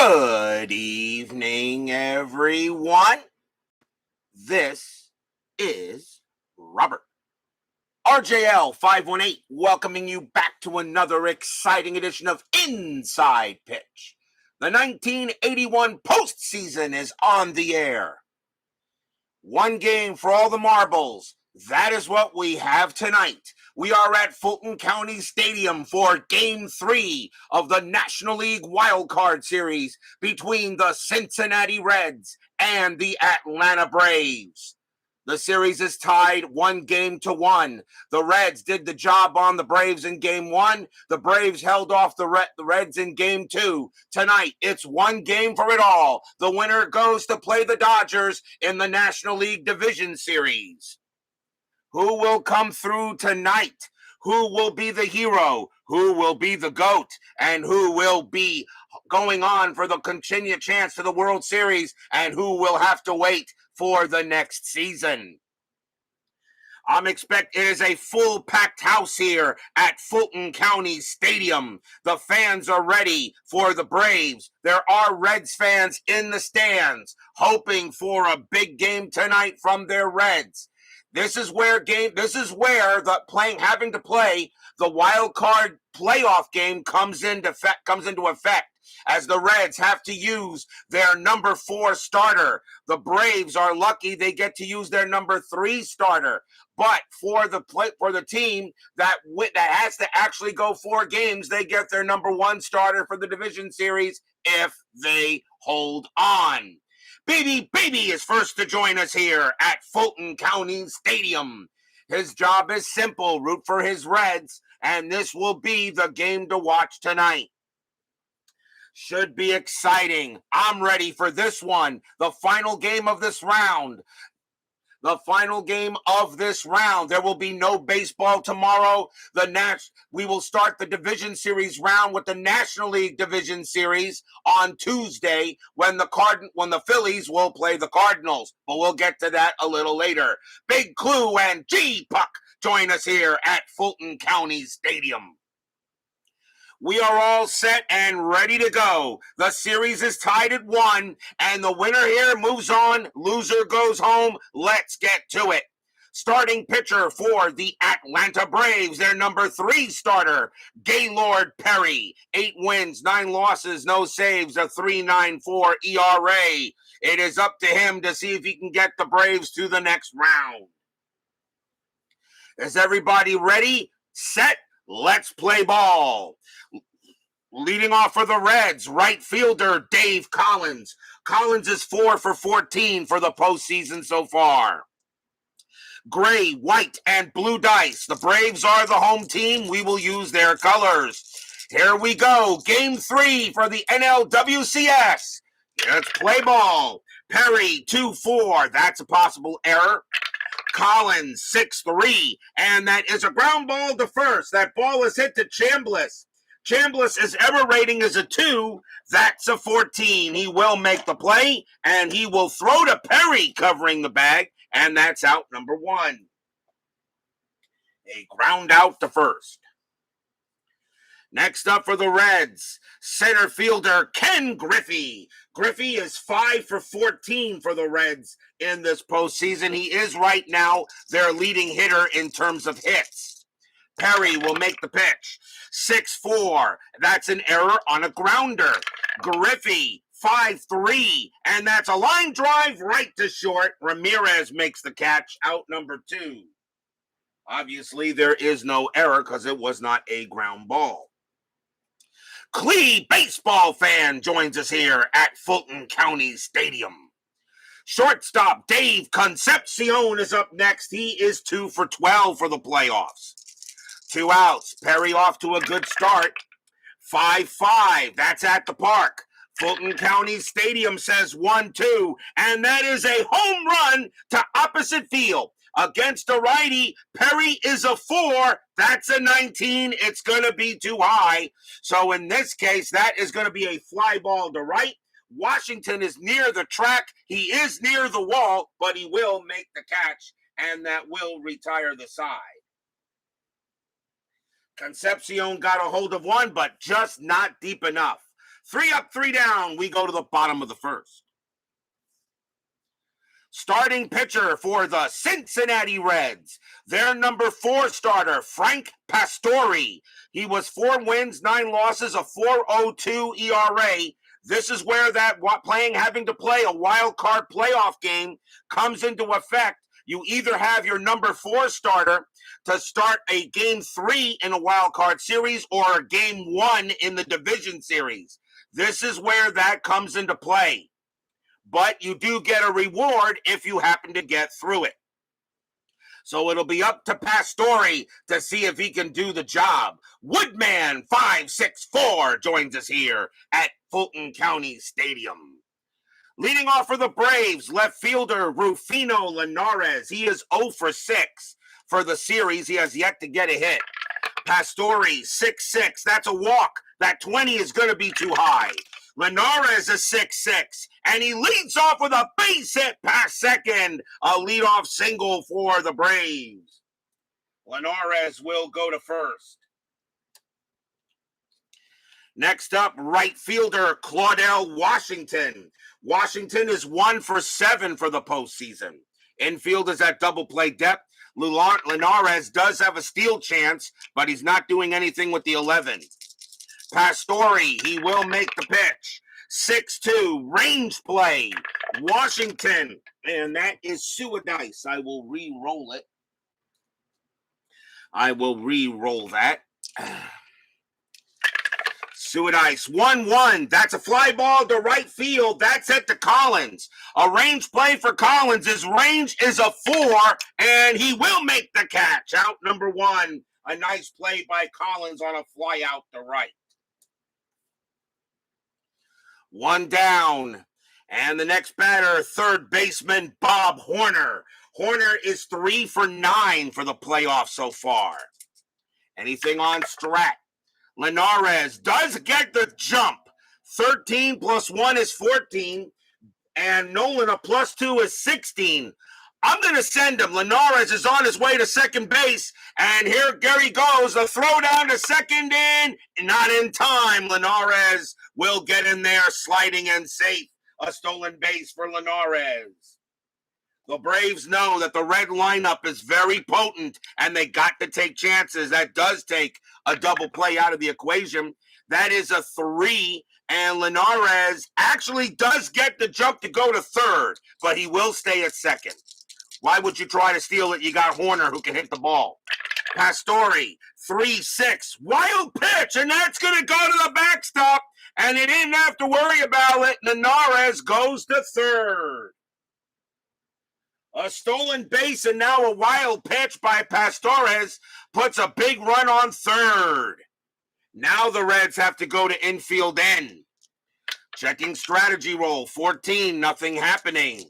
Good evening, everyone. This is Robert, RJL 518, welcoming you back to another exciting edition of Inside Pitch. The 1981 postseason is on the air. One game for all the marbles. That is what we have tonight. We are at Fulton County Stadium for Game 3 of the National League Wild Card Series between the Cincinnati Reds and the Atlanta Braves. The series is tied 1-1. The Reds did the job on the Braves in Game 1. The Braves held off the Reds in Game 2. Tonight, it's one game for it all. The winner goes to play the Dodgers in the National League Division Series. Who will come through tonight? Who will be the hero? Who will be the GOAT? And who will be going on for the continued chance to the World Series? And who will have to wait for the next season? It is a full packed house here at Fulton County Stadium. The fans are ready for the Braves. There are Reds fans in the stands hoping for a big game tonight from their Reds. This is where having to play the wild card playoff game comes into effect, as the Reds have to use their number 4 starter. The Braves are lucky they get to use their number 3 starter. But for the team that has to actually go 4 games, they get their number 1 starter for the division series if they hold on. Baby is first to join us here at Fulton County Stadium. His job is simple: root for his Reds, and this will be the game to watch tonight. Should be exciting. I'm ready for this one, the final game of this round. There will be no baseball tomorrow. We will start the division series round with the National League Division Series on Tuesday when the Phillies will play the Cardinals. But we'll get to that a little later. Big Clue and G-Puck join us here at Fulton County Stadium. We are all set and ready to go. The series is tied at 1, and the winner here moves on. Loser goes home. Let's get to it. Starting pitcher for the Atlanta Braves, their number 3 starter, Gaylord Perry. 8 wins, 9 losses, no saves, a 3.94 ERA. It is up to him to see if he can get the Braves to the next round. Is everybody ready? Set? Let's play ball. Leading off for the Reds, right fielder Dave Collins. Collins is 4 for 14 for the postseason so far. Gray, white, and blue dice. The Braves are the home team. We will use their colors. Here we go. Game 3 for the NLWCS. Let's play ball. Perry, 2-4. That's a possible error. Collins, 6-3. And that is a ground ball to first. That ball is hit to Chambliss. Chambliss' error rating is a 2. That's a 14. He will make the play, and he will throw to Perry covering the bag, and that's out number 1. A ground out to first. Next up for the Reds, center fielder Ken Griffey. Griffey is 5 for 14 for the Reds in this postseason. He is right now their leading hitter in terms of hits. Perry will make the pitch. 6-4. That's an error on a grounder. Griffey, 5-3. And that's a line drive right to short. Ramirez makes the catch, out number 2. Obviously, there is no error because it was not a ground ball. Clee baseball fan joins us here at Fulton County Stadium. Shortstop Dave Concepcion is up next. He is 2 for 12 for the playoffs. 2 outs. Perry off to a good start. 5-5. That's at the park. Fulton County Stadium says 1-2, and that is a home run to opposite field. Against a righty, Perry is a 4. That's a 19. It's going to be too high. So in this case, that is going to be a fly ball to right. Washington is near the track. He is near the wall, but he will make the catch, and that will retire the side. Concepcion got a hold of one, but just not deep enough. 3 up, 3 down. We go to the bottom of the first. Starting pitcher for the Cincinnati Reds, their number 4 starter, Frank Pastore. He was 4 wins, 9 losses, a 4.02 ERA. This is where that having to play a wild card playoff game comes into effect. You either have your number 4 starter to start a game 3 in a wild card series or a game 1 in the division series. This is where that comes into play. But you do get a reward if you happen to get through it. So it'll be up to Pastore to see if he can do the job. Woodman 564 joins us here at Fulton County Stadium. Leading off for the Braves, left fielder Rufino Linares. He is 0 for 6 for the series. He has yet to get a hit. Pastore 6-6. That's a walk. That 20 is going to be too high. Linares is 6-6, and he leads off with a base hit past second. A leadoff single for the Braves. Linares will go to first. Next up, right fielder Claudelle Washington. Washington is 1 for 7 for the postseason. Infield is at double play depth. Linares does have a steal chance, but he's not doing anything with the 11. Pastore, he will make the pitch. 6-2, range play. Washington, and that is Suidice. I will re-roll it. I will re-roll that. Suidice, 1-1. That's a fly ball to right field. That's it to Collins. A range play for Collins. His range is a 4, and he will make the catch. Out number 1. A nice play by Collins on a fly out to right. 1 down. And the next batter, third baseman Bob Horner. Horner is 3 for 9 for the playoffs so far. Anything on Strat? Linares does get the jump. 13 plus 1 is 14. And Nolan, a plus 2 is 16. I'm going to send him. Linares is on his way to second base. And here Gary goes. The throw down to second in. Not in time. Linares will get in there, sliding in safe. A stolen base for Linares. The Braves know that the red lineup is very potent, and they got to take chances. That does take a double play out of the equation. That is a 3, and Linares actually does get the jump to go to third, but he will stay at second. Why would you try to steal it? You got Horner who can hit the ball. Pastore, 3-6, wild pitch, and that's going to go to the backstop, and they didn't have to worry about it. Linares goes to third. A stolen base and now a wild pitch by Pastore puts a big run on third. Now the Reds have to go to infield end. Checking strategy roll, 14, nothing happening.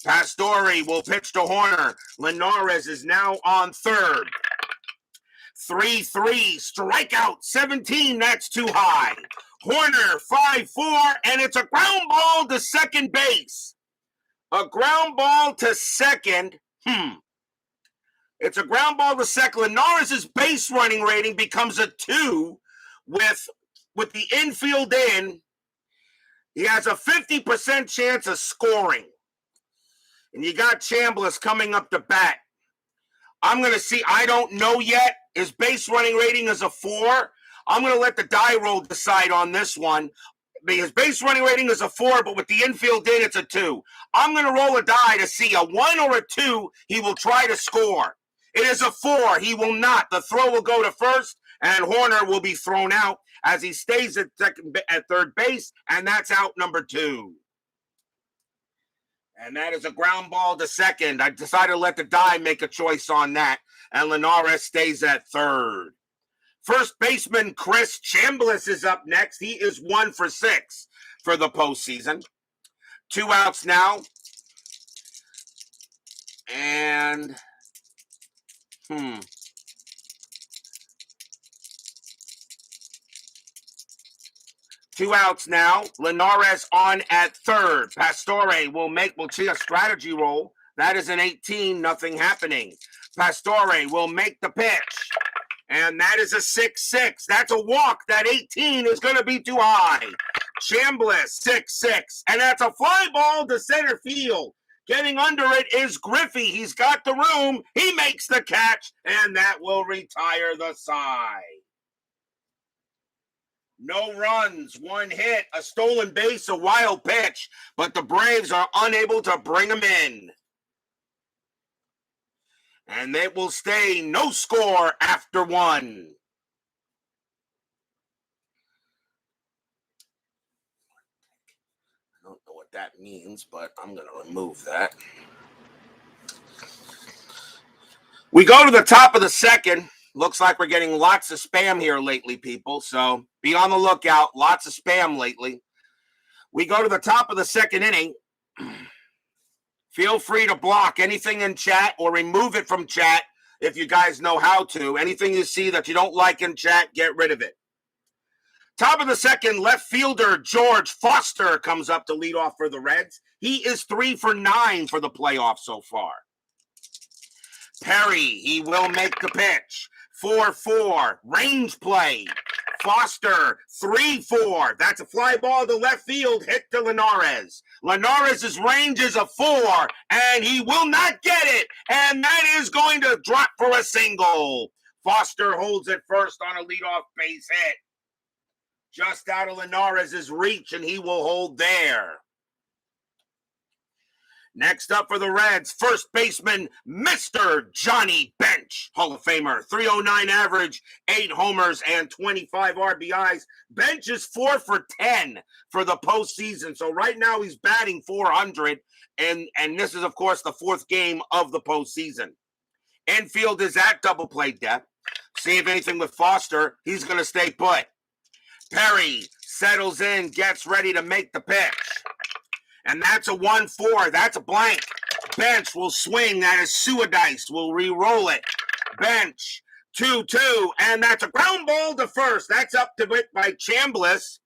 Pastore will pitch to Horner. Linares is now on third. 3-3, strikeout, 17, that's too high. Horner, 5-4, and it's a ground ball to second base. A ground ball to second. It's a ground ball to second. Linares' base running rating becomes a 2 with the infield in. He has a 50% chance of scoring. And you got Chambliss coming up to bat. I'm going to see. I don't know yet. His base running rating is a 4. I'm going to let the die roll decide on this one. His base running rating is a 4, but with the infield in, it's a 2. I'm going to roll a die to see a 1 or a 2. He will try to score. It is a 4. He will not. The throw will go to first, and Horner will be thrown out as he stays at third base, and that's out number 2. And that is a ground ball to second. I decided to let the die make a choice on that, and Linares stays at third. First baseman Chris Chambliss is up next. He is 1 for 6 for the postseason. 2 outs now. And, 2 outs now. Linares on at third. Pastore will see a strategy roll. That is an 18, nothing happening. Pastore will make the pitch. And that is a 6-6. That's a walk. That 18 is going to be too high. Chambliss, 6-6. And that's a fly ball to center field. Getting under it is Griffey. He's got the room. He makes the catch, and that will retire the side. No runs, one hit, a stolen base, a wild pitch, but the Braves are unable to bring him in. And it will stay no score after one. I don't know what that means, but I'm going to remove that. We go to the top of the second. Looks like we're getting lots of spam here lately, people. So be on the lookout. Lots of spam lately. We go to the top of the second inning. Feel free to block anything in chat or remove it from chat if you guys know how to. Anything you see that you don't like in chat, get rid of it. Top of the second, left fielder George Foster comes up to lead off for the Reds. He is 3 for 9 for the playoffs so far. Perry, he will make the pitch. 4-4, range play. Foster, 3-4. That's a fly ball to left field, hit to Linares. Linares' range is a 4, and he will not get it. And that is going to drop for a single. Foster holds it first on a leadoff base hit. Just out of Linares' reach, and he will hold there. Next up for the Reds, first baseman, Mr. Johnny Bench, Hall of Famer, 309 average, 8 homers, and 25 RBIs. Bench is 4 for 10 for the postseason. So right now he's batting 400, and this is, of course, the 4th game of the postseason. Infield is at double play depth. See if anything with Foster. He's going to stay put. Perry settles in, gets ready to make the pitch. And that's a 1-4. That's a blank. Bench will swing. That is Suadice. Will re-roll it. Bench, 2-2. And that's a ground ball to first. That's up to it by Chambliss.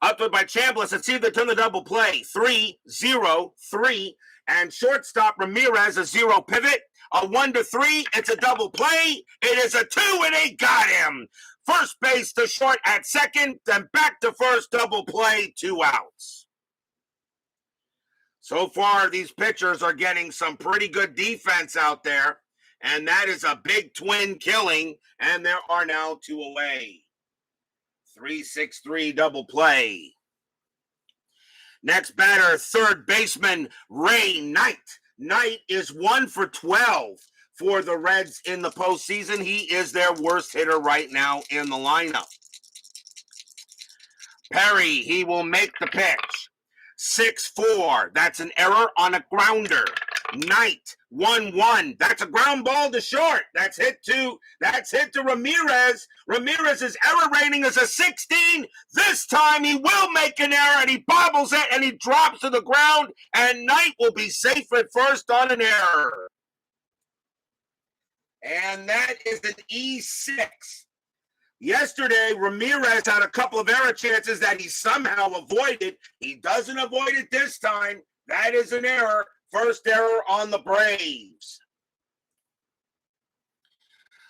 Up to it by Chambliss. Let's see if they turn the double play. 3-0-3. And shortstop Ramirez, a 0 pivot. A 1-3. It's a double play. It is a 2, and they got him. First base to short at second. Then back to first, double play, 2 outs. So far, these pitchers are getting some pretty good defense out there, and that is a big twin killing, and there are now 2 away. 3-6-3 double play. Next batter, third baseman, Ray Knight. Knight is 1 for 12 for the Reds in the postseason. He is their worst hitter right now in the lineup. Perry, he will make the pitch. 6-4. That's an error on a grounder. Knight, 1-1. That's a ground ball to short. That's hit to Ramirez. Ramirez's error rating is a 16. This time he will make an error, and he bobbles it, and he drops to the ground, and Knight will be safe at first on an error. And that is an E6. Yesterday, Ramirez had a couple of error chances that he somehow avoided. He doesn't avoid it this time. That is an error. First error on the Braves.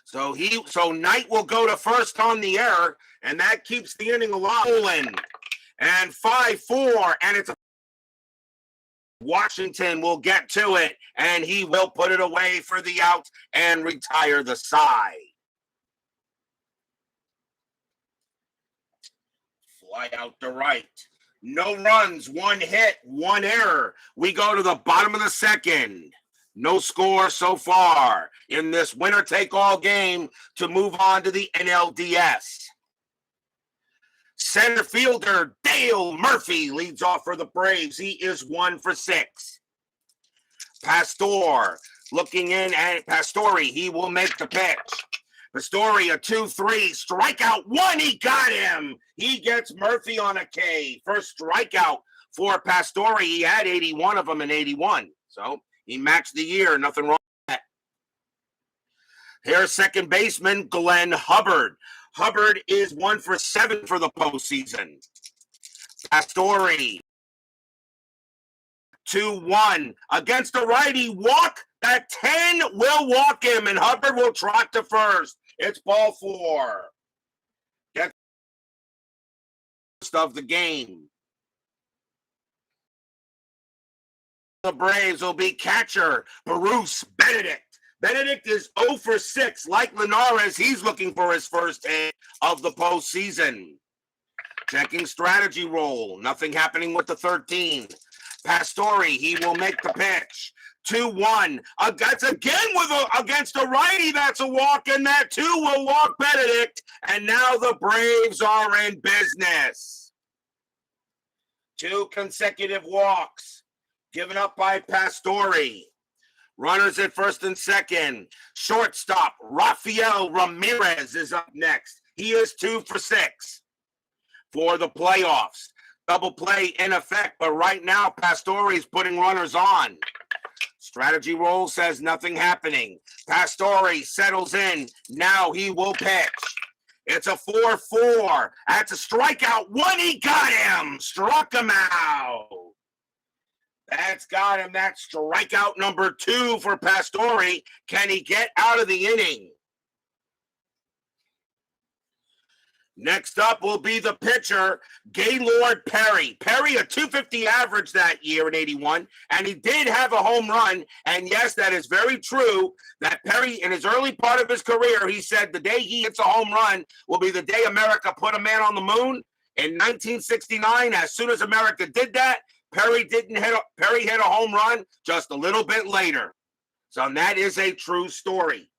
So Knight will go to first on the error, and that keeps the inning alive. And 5-4, and it's Washington will get to it, and he will put it away for the out and retire the side. Fly out to right. No runs, 1 hit, 1 error. We go to the bottom of the second. No score so far in this winner-take-all game to move on to the NLDS. Center fielder Dale Murphy leads off for the Braves. He is 1 for 6. Pastore looking in at Pastore. He will make the pitch. Pastore, a 2-3, strikeout 1, he got him. He gets Murphy on a K. First strikeout for Pastore. He had 81 of them in 81. So he matched the year, nothing wrong with that. Here's second baseman Glenn Hubbard. Hubbard is 1 for 7 for the postseason. Pastore, 2-1. Against a righty walk, that 10 will walk him, and Hubbard will trot to first. It's ball 4. Gets of the game. The Braves will be catcher Bruce Benedict. Benedict is 0 for 6. Like Linares, he's looking for his first hit of the postseason. Checking strategy roll. Nothing happening with the 13. Pastore, he will make the pitch. 2-1. That's again against a righty. That's a walk, and that too will walk Benedict. And now the Braves are in business. 2 consecutive walks given up by Pastore. Runners at first and second. Shortstop Rafael Ramirez is up next. He is 2 for 6 for the playoffs. Double play in effect, but right now Pastore is putting runners on. Strategy roll says nothing happening. Pastore settles in. Now he will pitch. It's a 4-4. That's a strikeout. One, he got him. Struck him out. That's got him. That's strikeout number 2 for Pastore. Can he get out of the inning? Next up will be the pitcher, Gaylord Perry. Perry, a 250 average that year in 81, and he did have a home run. And yes, that is very true that Perry, in his early part of his career, he said the day he hits a home run will be the day America put a man on the moon. In 1969, as soon as America did that, Perry hit a home run just a little bit later. So that is a true story.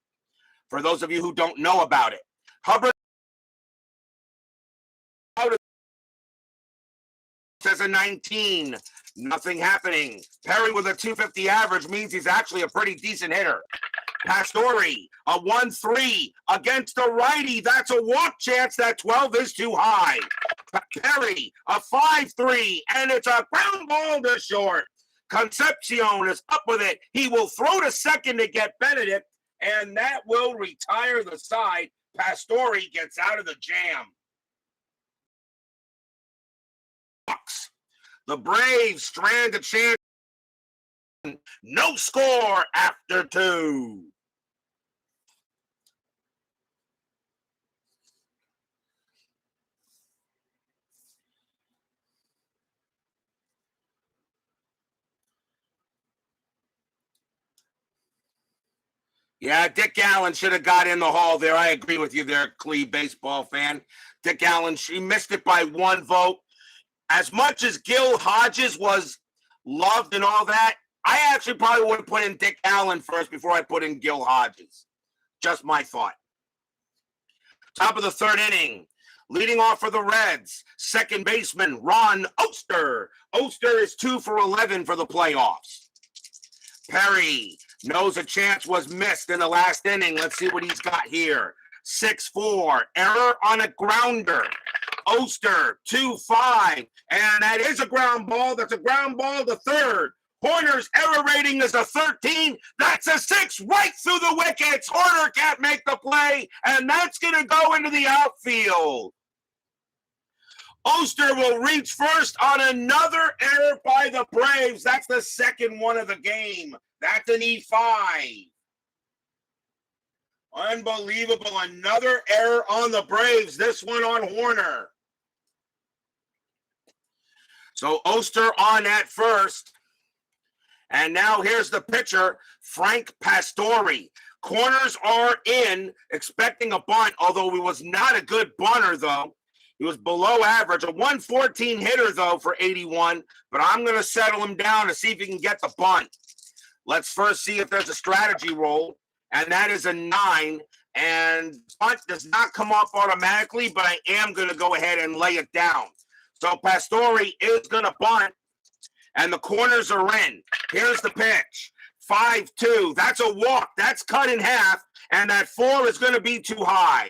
For those of you who don't know about it, Hubbard says a 19. Nothing happening. Perry with a 250 average means he's actually a pretty decent hitter. Pastore, a 1-3 against a righty. That's a walk chance. That 12 is too high. Perry, a 5-3, and it's a ground ball to short. Concepcion is up with it. He will throw to second to get Benedict, and that will retire the side. Pastore gets out of the jam. The Braves strand a chance. No score after 2. Yeah, Dick Allen should have got in the hall there. I agree with you there, Cleve baseball fan. Dick Allen, she missed it by 1 vote. As much as Gil Hodges was loved and all that, I actually probably would have put in Dick Allen first before I put in Gil Hodges. Just my thought. Top of the 3rd inning. Leading off for the Reds, second baseman Ron Oster. Oster is 2 for 11 for the playoffs. Perry knows a chance was missed in the last inning. Let's see what he's got here. 6-4, error on a grounder. Oster, 2-5, and that is a ground ball. That's a ground ball to third. Horner's error rating is a 13. That's a 6 right through the wickets. Horner can't make the play, and that's going to go into the outfield. Oster will reach first on another error by the Braves. That's the second one of the game. That's an E5. Unbelievable. Another error on the Braves. This one on Horner. So Oster on at first. And now here's the pitcher, Frank Pastore. Corners are in, expecting a bunt, although he was not a good bunter, though. He was below average. A 114 hitter, though, for 81. But I'm going to settle him down to see if he can get the bunt. Let's first see if there's a strategy roll. And that is a 9. And bunt does not come off automatically, but I am going to go ahead and lay it down. So Pastore is going to bunt, and the corners are in. Here's the pitch. 5-2. That's a walk. That's cut in half, and that 4 is going to be too high.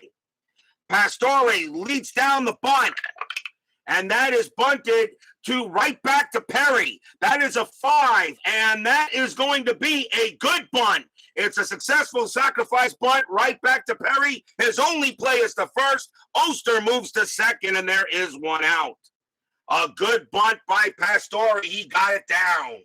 Pastore leads down the bunt, and that is bunted to right back to Perry. That is a 5, and that is going to be a good bunt. It's a successful sacrifice bunt right back to Perry. His only play is the first. Oster moves to second, and there is 1 out. A good bunt by Pastore. He got it down.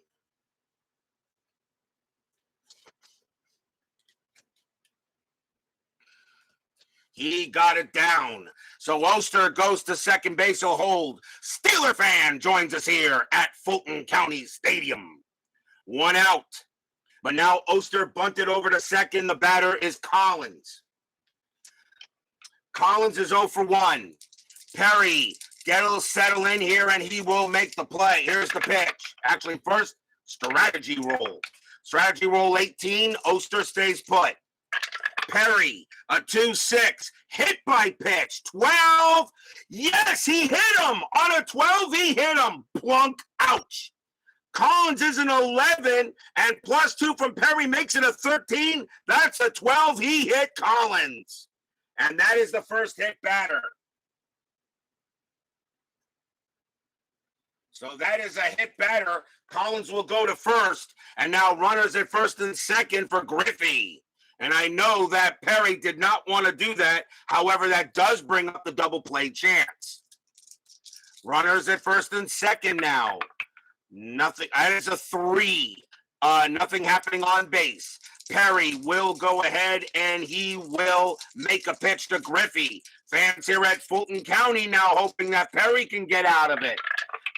He got it down. So Oster goes to second base. He'll hold. Steeler fan joins us here at Fulton County Stadium. 1 out. But now Oster bunted over to second. The batter is Collins. Collins is 0 for 1. Perry, get a little settle in here, and he will make the play. Here's the pitch. Actually, first, strategy roll. Strategy roll 18. Oster stays put. Perry, a 2-6, hit by pitch, 12. Yes, he hit him. On a 12, he hit him. Plunk, ouch. Collins is an 11, and +2 from Perry makes it a 13. That's a 12. He hit Collins. And that is the first hit batter. So that is a hit batter. Collins will go to first, and now runners at first and second for Griffey. And I know that Perry did not want to do that. However, that does bring up the double play chance. Runners at first and second now. Nothing. That is a 3. Nothing happening on base. Perry will go ahead and he will make a pitch to Griffey. Fans here at Fulton County now hoping that Perry can get out of it.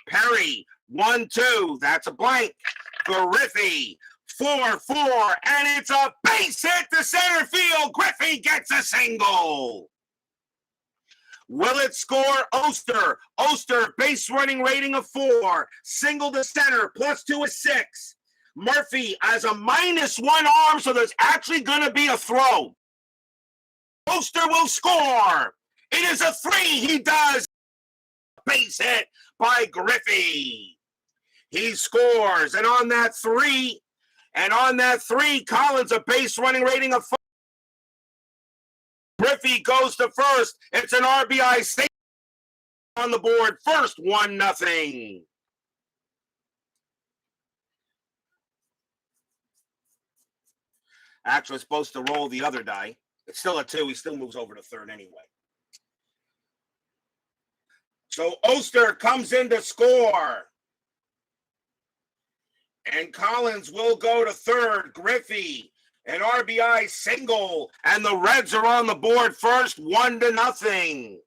Perry, 1-2. That's a blank. Griffey. 4-4, and it's a base hit to center field. Griffey gets a single. Will it score? Oster. Oster, base running rating of 4. Single to center, +2 is 6. Murphy has a -1 arm, so there's actually going to be a throw. Oster will score. It is a 3. He does. Base hit by Griffey. He scores, and on that 3, Collins, a base running rating of 5. Griffey goes to first. It's an RBI save on the board. First, 1-0. Actually, it's supposed to roll the other die. It's still a 2. He still moves over to third anyway. So Oster comes in to score. And Collins will go to third. Griffey, an RBI single. And the Reds are on the board first, 1-0.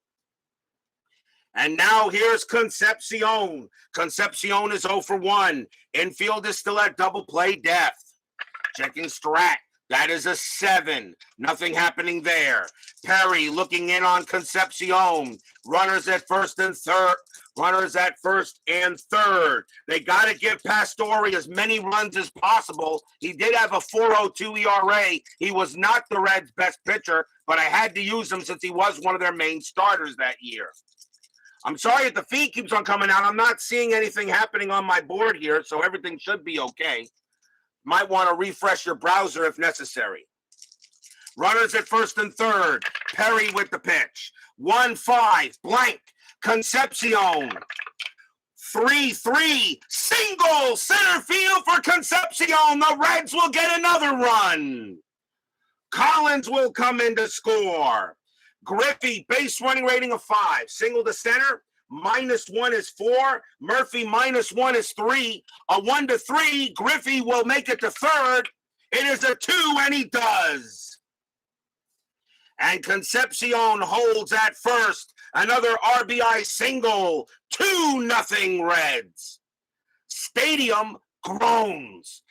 And now here's Concepcion. Concepcion is 0 for 1. Infield is still at double play depth. Checking strat. That is a 7. Nothing happening there. Perry looking in on Concepcion. Runners at first and third. They got to give Pastore as many runs as possible. He did have a 4.02 ERA. He was not the Reds' best pitcher, but I had to use him since he was one of their main starters that year. I'm sorry if the feed keeps on coming out. I'm not seeing anything happening on my board here, so everything should be okay. Might want to refresh your browser if necessary. Runners at first and third. Perry with the pitch. 1-5, blank. Concepcion. 3-3, single center field for Concepcion. The Reds will get another run. Collins will come in to score. Griffey, base running rating of 5. Single to center. -1 is 4. Murphy, -1 is 3. A 1-3. Griffey will make it to third. It is a 2, and he does. And Concepcion holds at first. Another RBI single. 2-0 Reds. Stadium groans.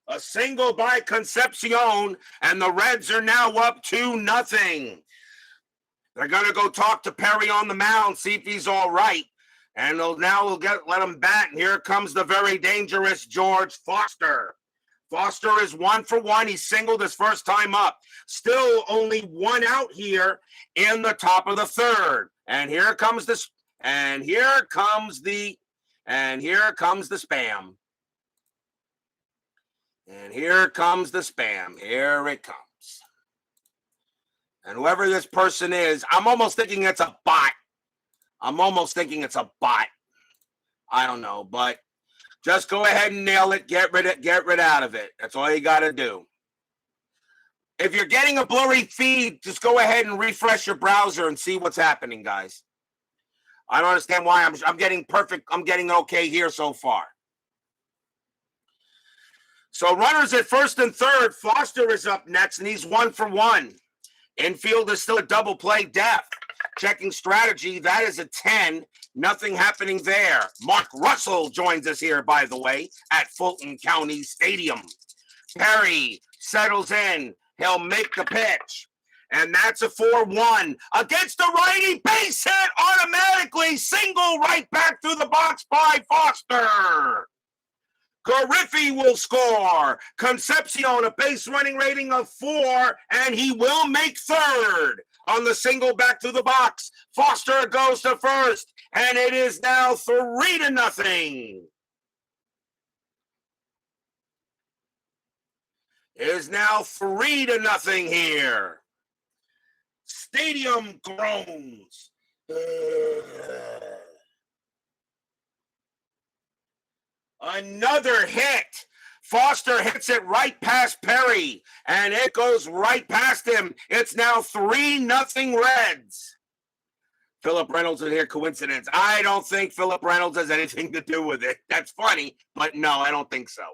A single by Concepcion, and the Reds are now up 2-0. They're going to go talk to Perry on the mound, see if he's all right. And we'll let him bat. And here comes the very dangerous George Foster. Foster is 1 for 1. He singled his first time up. Still only 1 out here in the top of the third. And here comes the spam. Here it comes. And here comes the spam. Here it comes. And whoever this person is, I'm almost thinking it's a bot. I don't know, but just go ahead and nail it. Get rid out of it. That's all you got to do. If you're getting a blurry feed, just go ahead and refresh your browser and see what's happening, guys. I don't understand why. I'm getting perfect. I'm getting okay here so far. So runners at first and third. Foster is up next, and he's 1 for 1. Infield is still a double play depth. Checking strategy, that is a 10. Nothing happening there. Mark Russell joins us here, by the way, at Fulton County Stadium. Perry settles in. He'll make the pitch. And that's a 4-1. Against the righty, base hit automatically. Single right back through the box by Foster. Griffey will score. Concepcion, a base running rating of 4, and he will make third on the single back through the box. Foster goes to first, and it is now 3-0. It is now 3-0 here. Stadium groans. Another hit. Foster hits it right past Perry, and it goes right past him. It's now 3-0 Reds. Philip Reynolds is here. Coincidence? I don't think Philip Reynolds has anything to do with it. That's funny, but no, I don't think so.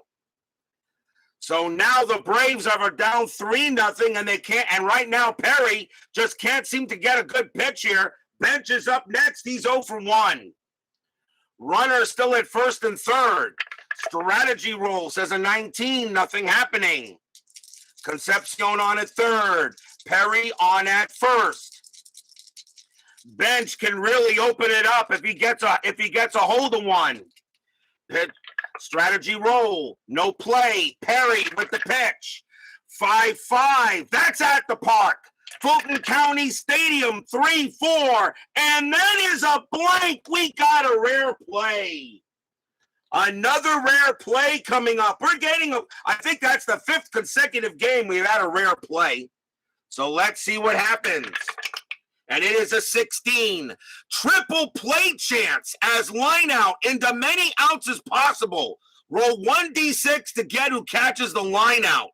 So now the Braves are down 3-0, and they can't. And right now, Perry just can't seem to get a good pitch here. Bench is up next. He's 0 for 1. Runner still at first and third. Strategy roll says a 19, nothing happening. Concepcion on at third. Perry on at first. Bench can really open it up if he gets a hold of one. Strategy roll, no play. Perry with the pitch. 5-5. That's at the park. Fulton County Stadium, 3-4, and that is a blank. We got a rare play. Another rare play coming up. I think that's the 5th consecutive game we've had a rare play. So let's see what happens. And it is a 16. Triple play chance as line out into many outs as possible. Roll 1d6 to get who catches the line out.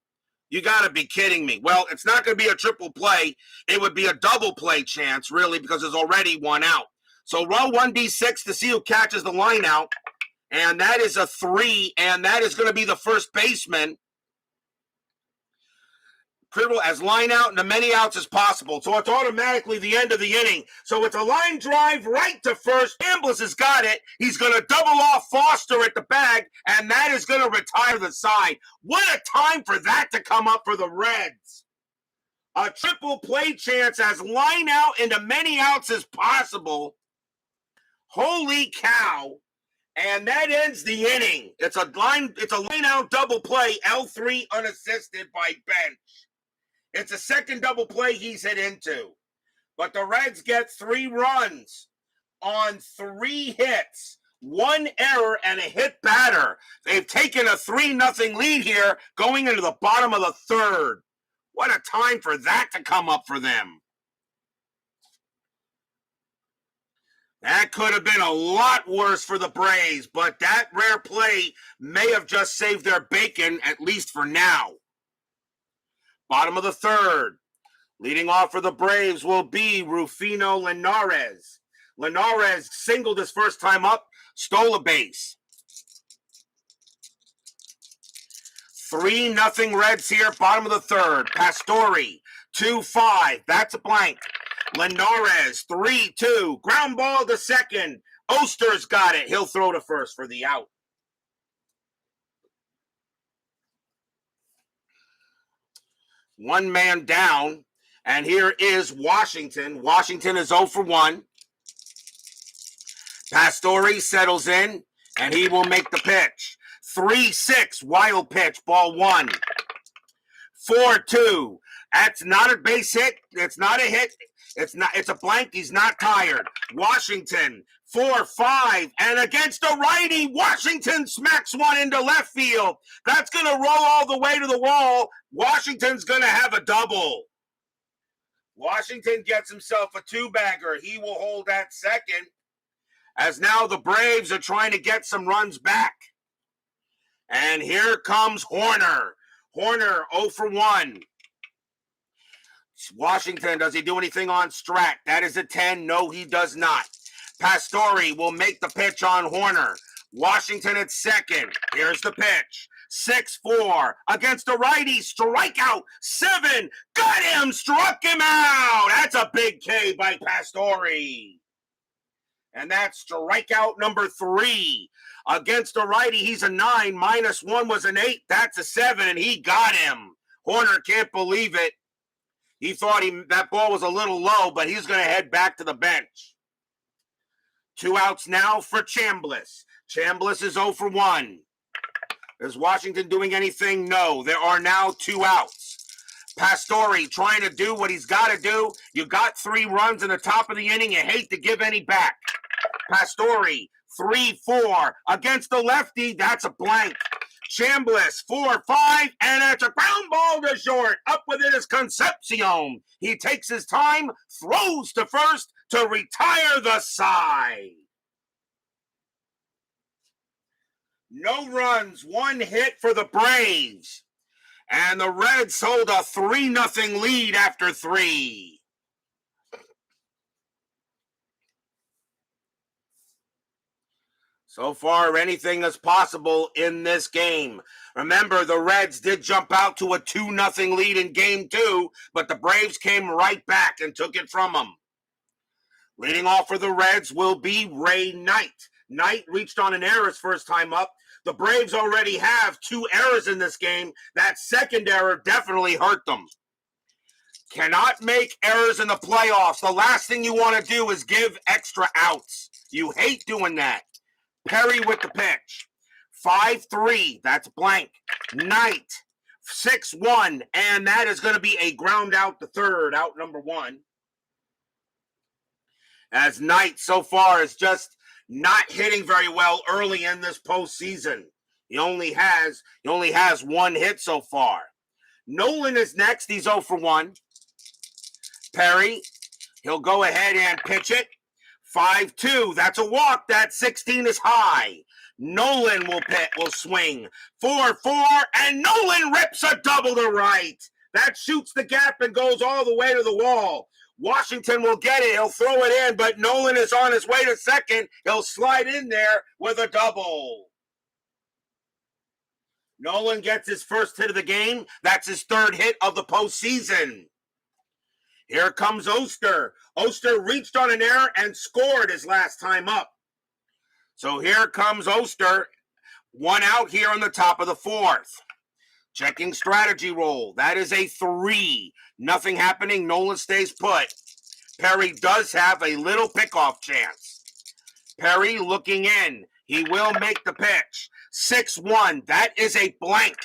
You got to be kidding me. Well, it's not going to be a triple play. It would be a double play chance, really, because there's already one out. So roll 1d6 to see who catches the line out. And that is a 3, and that is going to be the first baseman. As line out into many outs as possible. So it's automatically the end of the inning. So it's a line drive right to first. Amblis has got it. He's going to double off Foster at the bag, and that is going to retire the side. What a time for that to come up for the Reds. A triple play chance as line out into many outs as possible. Holy cow. And that ends the inning. It's a line out double play, L3 unassisted by Bench. It's a second double play he's hit into. But the Reds get 3 runs on 3 hits, 1 error, and a hit batter. They've taken a 3-0 lead here going into the bottom of the 3rd. What a time for that to come up for them. That could have been a lot worse for the Braves, but that rare play may have just saved their bacon, at least for now. Bottom of the 3rd. Leading off for the Braves will be Rufino Linares. Linares singled his first time up, stole a base. 3-0 Reds here, bottom of the 3rd. Pastore, 2-5. That's a blank. Linares, 3-2. Ground ball to second. Oster's got it. He'll throw to first for the out. One man down, and here is Washington. Washington is 0 for 1. Pastore settles in, and he will make the pitch. 3-6, wild pitch, ball 1. 4-2. That's not a base hit. It's not a hit. It's a blank. He's not tired. Washington, 4-5, and against a righty, Washington smacks one into left field. That's going to roll all the way to the wall. Washington's going to have a double. Washington gets himself a 2-bagger. He will hold that second, as now the Braves are trying to get some runs back. And here comes Horner. Horner, 0 for 1. Washington, does he do anything on Strat? That is a 10. No, he does not. Pastore will make the pitch on Horner. Washington at second. Here's the pitch. 6-4 against a righty. Strikeout. 7. Got him. Struck him out. That's a big K by Pastore. And that's strikeout number 3. Against a righty, he's a 9. -1 was an 8. That's a 7, and he got him. Horner can't believe it. He thought that ball was a little low, but he's going to head back to the bench. 2 outs now for Chambliss. Chambliss is 0 for 1. Is Washington doing anything? No. There are now 2 outs. Pastore trying to do what he's got to do. You got 3 runs in the top of the inning. You hate to give any back. Pastore, 3-4 against the lefty. That's a blank. Chambliss, 4-5, and it's a ground ball to short. Up with it is Concepcion. He takes his time, throws to first to retire the side. No runs, 1 hit for the Braves. And the Reds hold a 3-0 lead after 3. So far, anything is possible in this game. Remember, the Reds did jump out to a 2-0 lead in Game 2, but the Braves came right back and took it from them. Leading off for the Reds will be Ray Knight. Knight reached on an error his first time up. The Braves already have 2 errors in this game. That second error definitely hurt them. Cannot make errors in the playoffs. The last thing you want to do is give extra outs. You hate doing that. Perry with the pitch. 5-3. That's blank. Knight. 6-1. And that is going to be a ground out to third. Out number 1. As Knight so far is just not hitting very well early in this postseason. He only has 1 hit so far. Nolan is next. He's 0 for 1. Perry. He'll go ahead and pitch it. 5-2. That's a walk. That 16 is high. Nolan will swing. 4-4, and Nolan rips a double to right. That shoots the gap and goes all the way to the wall. Washington will get it. He'll throw it in, but Nolan is on his way to second. He'll slide in there with a double. Nolan gets his first hit of the game. That's his 3rd hit of the postseason. Here comes Oster. Oster reached on an error and scored his last time up. So here comes Oster. 1 out here on the top of the 4th. Checking strategy roll. That is a 3. Nothing happening. Nolan stays put. Perry does have a little pickoff chance. Perry looking in. He will make the pitch. 6-1. That is a blank.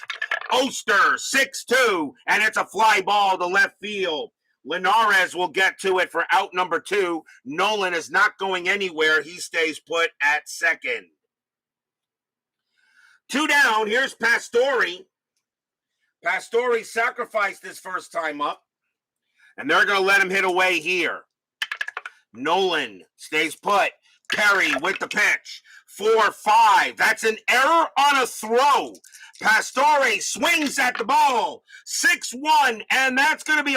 Oster, 6-2. And it's a fly ball to left field. Linares will get to it for out number 2. Nolan is not going anywhere. He stays put at second. 2 down. Here's Pastore. Pastore sacrificed his first time up, and they're going to let him hit away here. Nolan stays put. Perry with the pitch. 4-5. That's an error on a throw. Pastore swings at the ball. 6-1, and that's going to be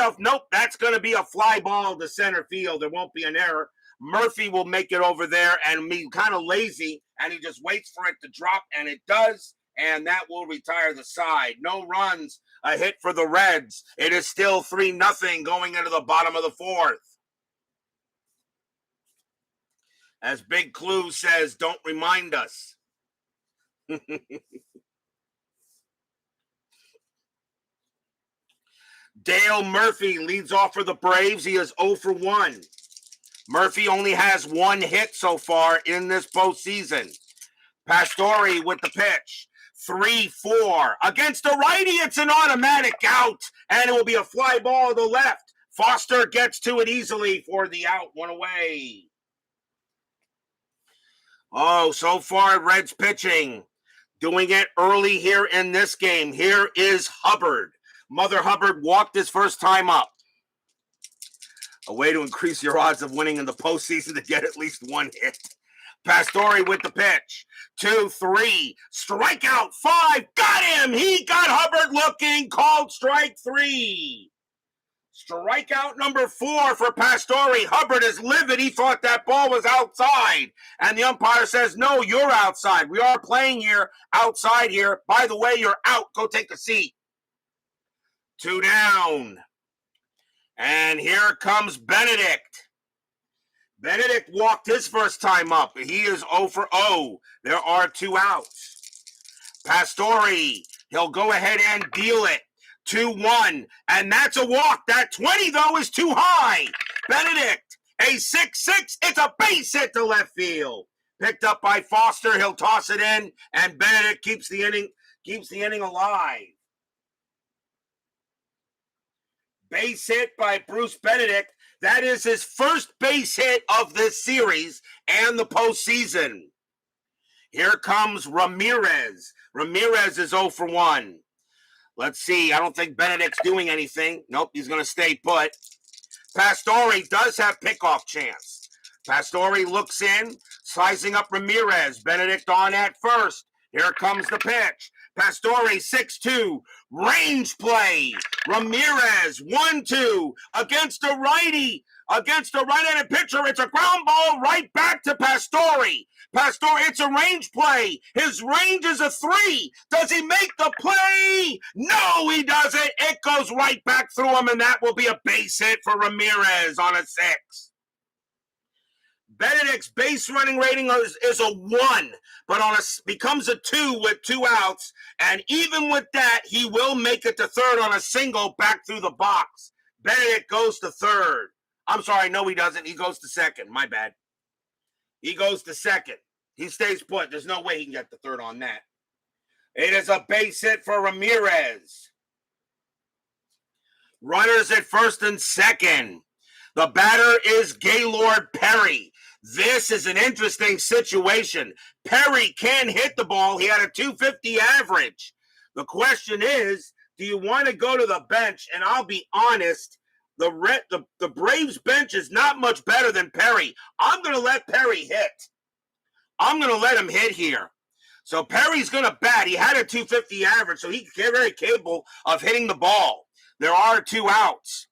that's going to be a fly ball to center field. There won't be an error. Murphy will make it over there and be kind of lazy, and he just waits for it to drop, and it does, and that will retire the side. No runs, a hit for the Reds. It is still 3-0 going into the bottom of the 4th. As Big Clue says, don't remind us. Dale Murphy leads off for the Braves. He is 0 for 1. Murphy only has 1 hit so far in this postseason. Pastore with the pitch. 3-4. Against a righty, it's an automatic out, and it will be a fly ball to the left. Foster gets to it easily for the out. 1 away. Oh, so far, Reds pitching. Doing it early here in this game. Here is Hubbard. Mother Hubbard walked his first time up. A way to increase your odds of winning in the postseason to get at least 1 hit. Pastore with the pitch. 2-3. Strikeout 5. Got him. He got Hubbard looking. Called strike 3. Strikeout number 4 for Pastore. Hubbard is livid. He thought that ball was outside. And the umpire says, no, you're outside. We are playing here, outside here. By the way, you're out. Go take a seat. 2 down. And here comes Benedict. Benedict walked his first time up. He is 0 for 0. There are 2 outs. Pastore, he'll go ahead and deal it. 2-1, and that's a walk. That 20, though, is too high. Benedict, a 6-6. It's a base hit to left field. Picked up by Foster. He'll toss it in, and Benedict keeps the inning alive. Base hit by Bruce Benedict. That is his first base hit of this series and the postseason. Here comes Ramirez. Ramirez is 0 for 1. Let's see. I don't think Benedict's doing anything. Nope, he's going to stay put. Pastore does have pickoff chance. Pastore looks in, slicing up Ramirez. Benedict on at first. Here comes the pitch. Pastore 6-2. Range play. Ramirez 1-2 against a righty. Against a right-handed pitcher. It's a ground ball right back to Pastore. Pastore, it's a range play. His range is a 3. Does he make the play? No, he doesn't. It goes right back through him, and that will be a base hit for Ramirez on a 6. Benedict's base running rating is a 1, but becomes a 2 with 2 outs. And even with that, he will make it to third on a single back through the box. Benedict goes to third. I'm sorry, no, he doesn't. He goes to second. My bad. He goes to second. He stays put. There's no way he can get the third on that. It is a base hit for Ramirez. Runners at first and second. The batter is Gaylord Perry. This is an interesting situation. Perry can hit the ball. He had a 250 average. The question is, do you want to go to the bench? And I'll be honest, the Braves bench is not much better than Perry. I'm going to let Perry hit. I'm going to let him hit here. So Perry's going to bat. He had a 250 average, so he's very capable of hitting the ball. There are 2 outs.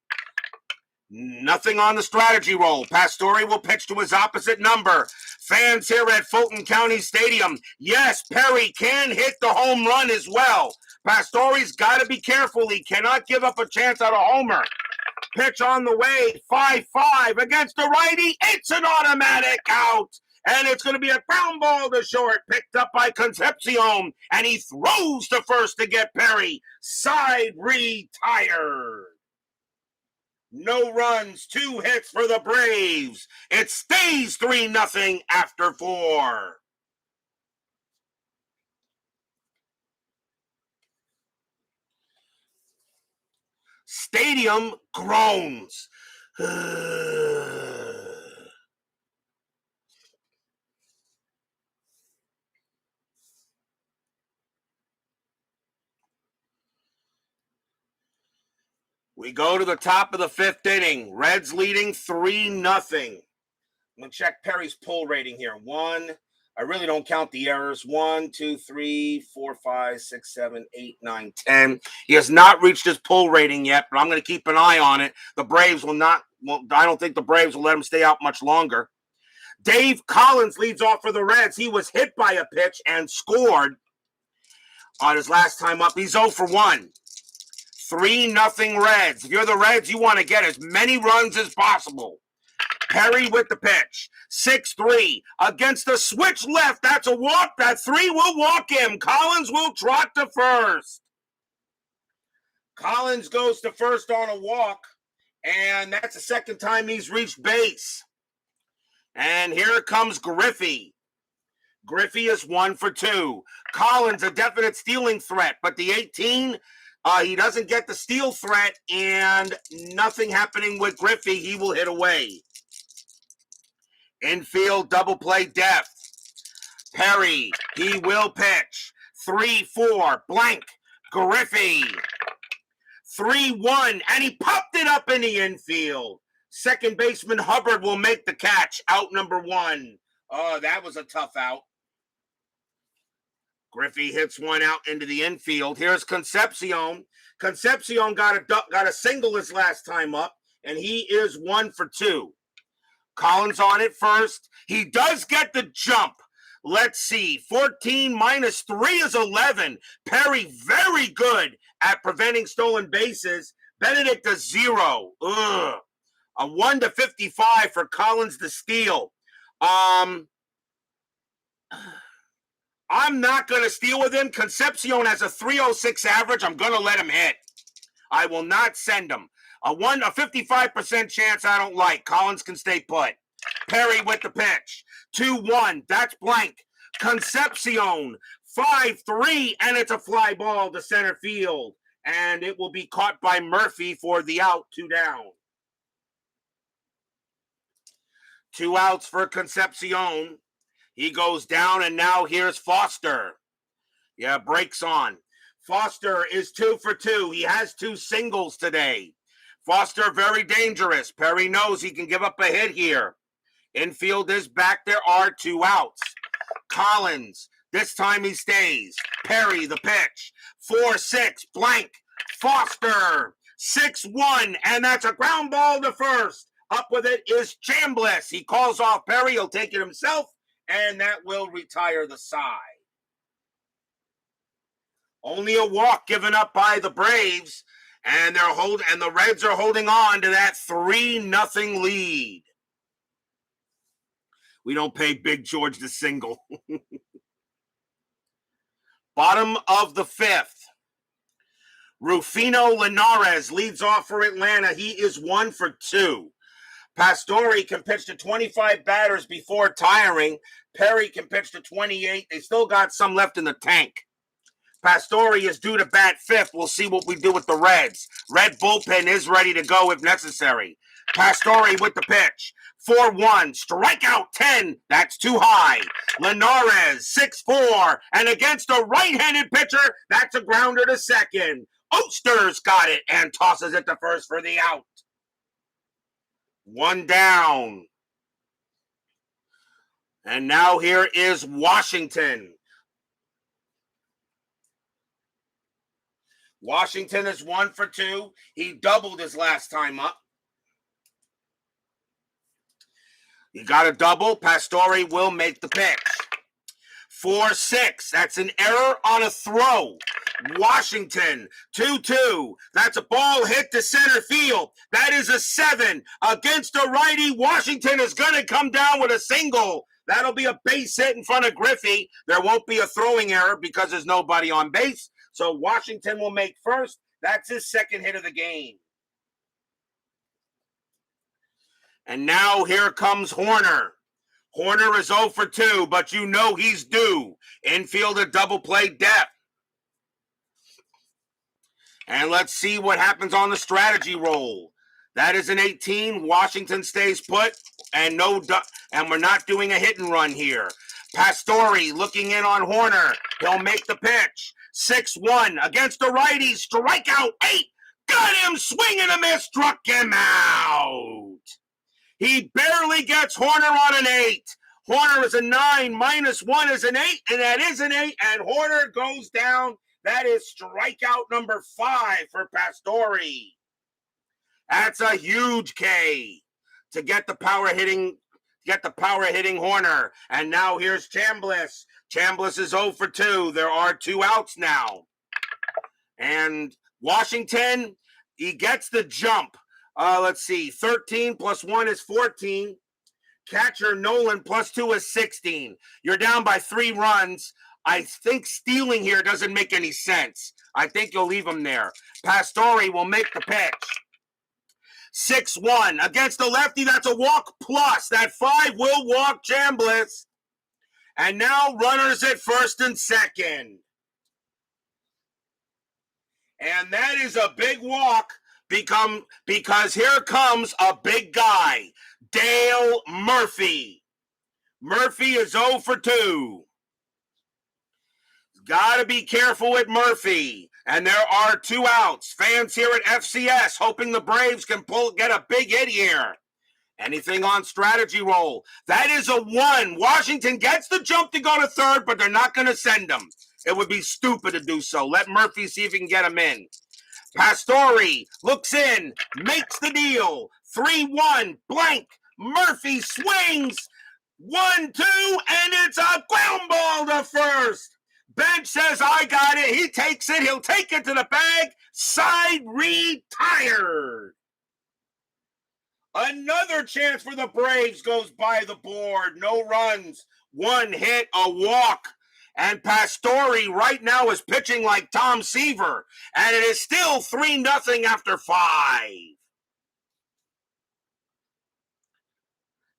Nothing on the strategy roll. Pastore will pitch to his opposite number. Fans here at Fulton County Stadium. Yes, Perry can hit the home run as well. Pastore's got to be careful. He cannot give up a chance at a homer. Pitch on the way. 5-5 against the righty. It's an automatic out. And it's going to be a ground ball to short. Picked up by Concepcion. And he throws to first to get Perry. Side retired. No runs, 2 hits for the Braves. It stays 3-0 after 4. Stadium groans. We go to the top of the 5th inning. Reds leading 3-0. I'm going to check Perry's pull rating here. 1, I really don't count the errors. 1, 2, 3, 4, 5, 6, 7, 8, 9, 10. He has not reached his pull rating yet, but I'm going to keep an eye on it. The Braves will not, I don't think the Braves will let him stay out much longer. Dave Collins leads off for the Reds. He was hit by a pitch and scored on his last time up. He's 0 for 1. 3-0 Reds. If you're the Reds, you want to get as many runs as possible. Perry with the pitch. 6-3 against the switch left. That's a walk. That 3 will walk him. Collins will trot to first. Collins goes to first on a walk, and that's the second time he's reached base. And here comes Griffey. Griffey is 1 for 2. Collins, a definite stealing threat, but the 18, he doesn't get the steal threat, and nothing happening with Griffey. He will hit away. Infield double play depth. Perry, he will pitch. 3-4, blank. Griffey. 3-1, and he popped it up in the infield. Second baseman Hubbard will make the catch. Out number 1. Oh, that was a tough out. Griffey hits one out into the infield. Here's Concepcion. Concepcion got a single his last time up, and he is 1 for 2. Collins on it first. He does get the jump. Let's see. 14 minus 3 is 11. Perry very good at preventing stolen bases. Benedict a 0. Ugh. A 1 to 55 for Collins to steal. I'm not going to steal with him. Concepcion has a 306 average. I'm going to let him hit. I will not send him. A 55% chance I don't like. Collins can stay put. Perry with the pitch. 2-1. That's blank. Concepcion. 5-3. And it's a fly ball to center field. And it will be caught by Murphy for the out. 2 down. 2 outs for Concepcion. He goes down, and now here's Foster. Yeah, brakes on. Foster is 2 for 2. He has 2 singles today. Foster very dangerous. Perry knows he can give up a hit here. Infield is back. There are 2 outs. Collins, this time he stays. Perry, the pitch. 4-6, blank. Foster, 6-1, and that's a ground ball to first. Up with it is Chambliss. He calls off Perry. He'll take it himself. And that will retire the side. Only a walk given up by the Braves, and the Reds are holding on to that 3-0 lead. We don't pay Big George the single. Bottom of the 5th. Rufino Linares leads off for Atlanta. He is 1 for 2. Pastore can pitch to 25 batters before tiring. Perry can pitch to 28. They still got some left in the tank. Pastore is due to bat 5th. We'll see what we do with the Reds. Red bullpen is ready to go if necessary. Pastore with the pitch. 4-1. Strikeout 10. That's too high. Linares 6-4. And against a right-handed pitcher, that's a grounder to second. Oster's got it and tosses it to first for the out. 1 down. And now here is Washington. Washington is 1 for 2. He doubled his last time up. He got a double. Pastore will make the pitch. 4-6. That's an error on a throw. Washington, 2-2. That's a ball hit to center field. That is a 7. Against a righty, Washington is going to come down with a single. That'll be a base hit in front of Griffey. There won't be a throwing error because there's nobody on base. So Washington will make first. That's his second hit of the game. And now here comes Horner. Horner is 0 for 2, but you know he's due. Infielder double play depth. And let's see what happens on the strategy roll. That is an 18. Washington stays put, and we're not doing a hit and run here. Pastore looking in on Horner. He'll make the pitch. 6-1 against the righty. Strikeout 8. Got him. Swing and a miss. Struck him out. He barely gets Horner on an 8. Horner is a 9. -1 is an 8. And that is an 8. And Horner goes down. That is strikeout number 5 for Pastore. That's a huge K to get the power hitting Horner. And now here's Chambliss. Chambliss is 0 for 2. There are 2 outs now. And Washington, he gets the jump. Let's see. 13 plus 1 is 14. Catcher Nolan plus 2 is 16. You're down by 3 runs. I think stealing here doesn't make any sense. I think you'll leave him there. Pastore will make the pitch. 6-1 against the lefty. That's a walk plus. That 5 will walk Chambliss. And now runners at first and second. And that is a big walk because here comes a big guy, Dale Murphy. Murphy is 0 for 2. Got to be careful with Murphy. And there are 2 outs. Fans here at FCS hoping the Braves can get a big hit here. Anything on strategy roll? That is a 1. Washington gets the jump to go to third, but they're not going to send him. It would be stupid to do so. Let Murphy see if he can get him in. Pastore looks in, makes the deal. 3-1, blank. Murphy swings. 1-2, and it's a ground ball to first. Bench says, I got it. He takes it. He'll take it to the bag. Side retired. Another chance for the Braves goes by the board. No runs. 1 hit, a walk. And Pastore right now is pitching like Tom Seaver. And it is still 3-0 after 5.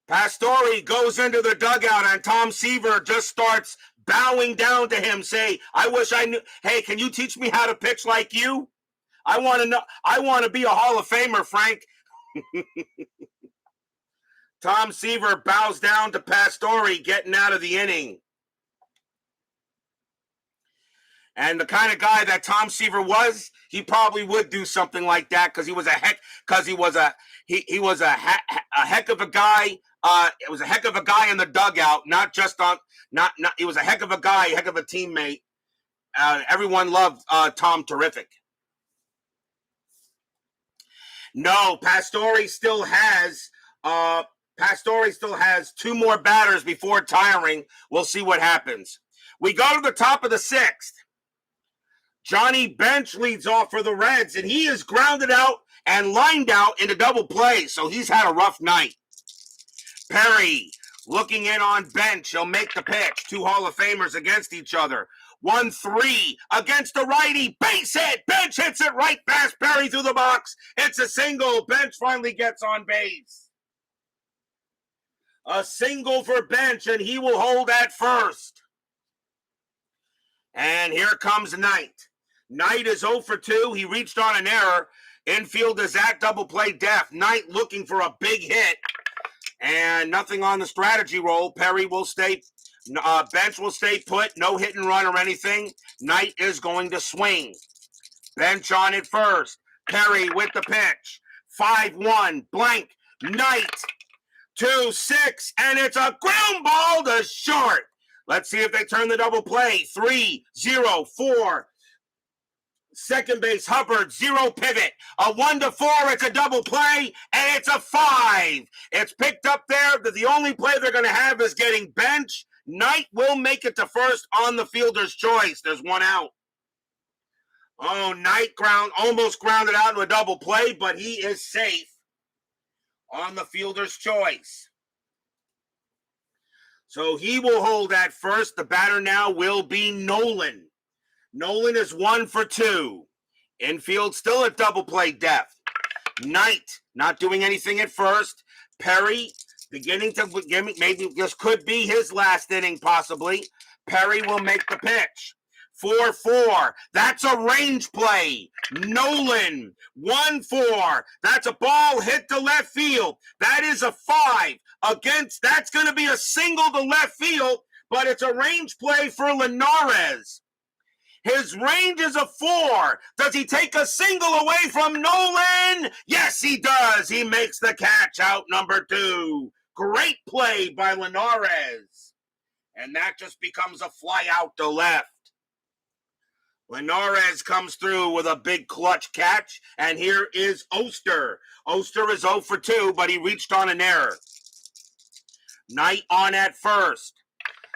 Pastore goes into the dugout and Tom Seaver just starts bowing down to him, say, I wish I knew. Hey, can you teach me how to pitch like you? I want to know. I want to be a Hall of Famer, Frank. Tom Seaver bows down to Pastore getting out of the inning. And the kind of guy that Tom Seaver was, he probably would do something like that because he was a heck of a guy. It was a heck of a guy in the dugout, not just on not. He was a heck of a guy, heck of a teammate. Everyone loved Tom terrific. No, Pastore still has 2 more batters before tiring. We'll see what happens. We go to the top of the 6th. Johnny Bench leads off for the Reds, and he is grounded out and lined out into double play, so he's had a rough night. Perry looking in on Bench. He'll make the pitch. 2 Hall of Famers against each other. 1-3 against the righty. Base hit. Bench hits it right past Perry through the box. It's a single. Bench finally gets on base. A single for Bench, and he will hold at first. And here comes Knight. Knight is 0 for 2. He reached on an error. Infield is at double play depth. Knight looking for a big hit. And nothing on the strategy roll. Perry will stay. Bench will stay put. No hit and run or anything. Knight is going to swing. Bench on it first. Perry with the pitch. 5-1. Blank. Knight. 2-6. And it's a ground ball to short. Let's see if they turn the double play. 3-0-4. Second base, Hubbard, 0 pivot. A 1-4, it's a double play, and it's a 5. It's picked up there. The only play they're going to have is getting Bench. Knight will make it to first on the fielder's choice. There's 1 out. Oh, Knight almost grounded out into a double play, but he is safe on the fielder's choice. So he will hold at first. The batter now will be Nolan. Nolan is 1 for 2. Infield still at double play depth. Knight not doing anything at first. Perry beginning to maybe this could be his last inning possibly. Perry will make the pitch. 4-4. That's a range play. Nolan 1-4. That's a ball hit to left field. That is a 5 against. That's going to be a single to left field, but it's a range play for Linares. His range is a 4. Does he take a single away from Nolan? Yes, he does. He makes the catch, out number 2. Great play by Linares. And that just becomes a fly out to left. Linares comes through with a big clutch catch, and here is Oster. Oster is 0 for 2, but he reached on an error. Knight on at first.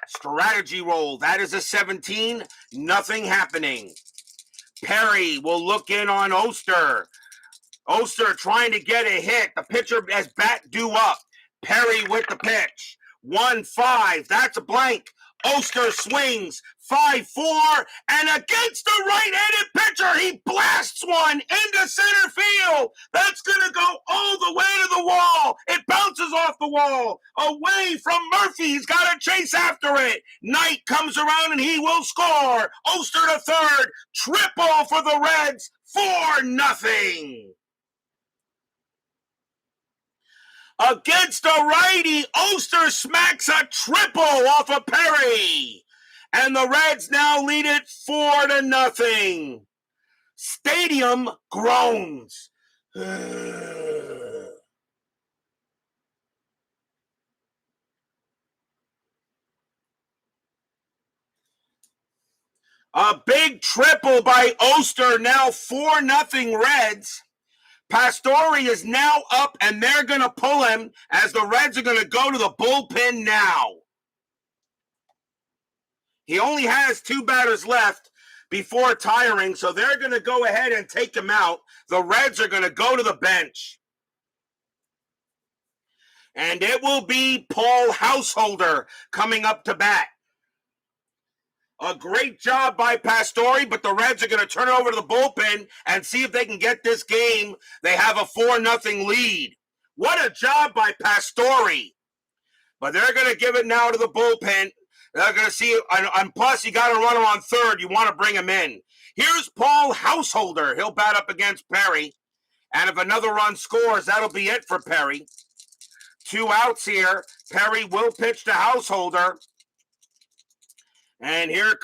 Strategy roll. That is a 17. Nothing happening. Perry will look in on Oster. Oster trying to get a hit. The pitcher has bat due up. Perry with the pitch. 1-5. That's a blank. Oster swings. 5-4. And against the right-handed pitcher, he blasts one into center field. That's going to go all the way to the wall. It bounces off the wall. Away from Murphy. He's got to chase after it. Knight comes around and he will score. Oster to third. Triple for the Reds. 4-0. Against a righty, Oster smacks a triple off of Perry. And the Reds now lead it 4-0. Stadium groans. A big triple by Oster, now 4-0 Reds. Pastore is now up, and they're going to pull him as the Reds are going to go to the bullpen now. He only has 2 batters left before tiring, so they're going to go ahead and take him out. The Reds are going to go to the bench. And it will be Paul Householder coming up to bat. A great job by Pastore, but the Reds are going to turn it over to the bullpen and see if they can get this game. They have a 4-0 lead. What a job by Pastore. But they're going to give it now to the bullpen. They're going to see, and plus you got a runner on third. You want to bring him in. Here's Paul Householder. He'll bat up against Perry. And if another run scores, that'll be it for Perry. 2 outs here. Perry will pitch to Householder. And here,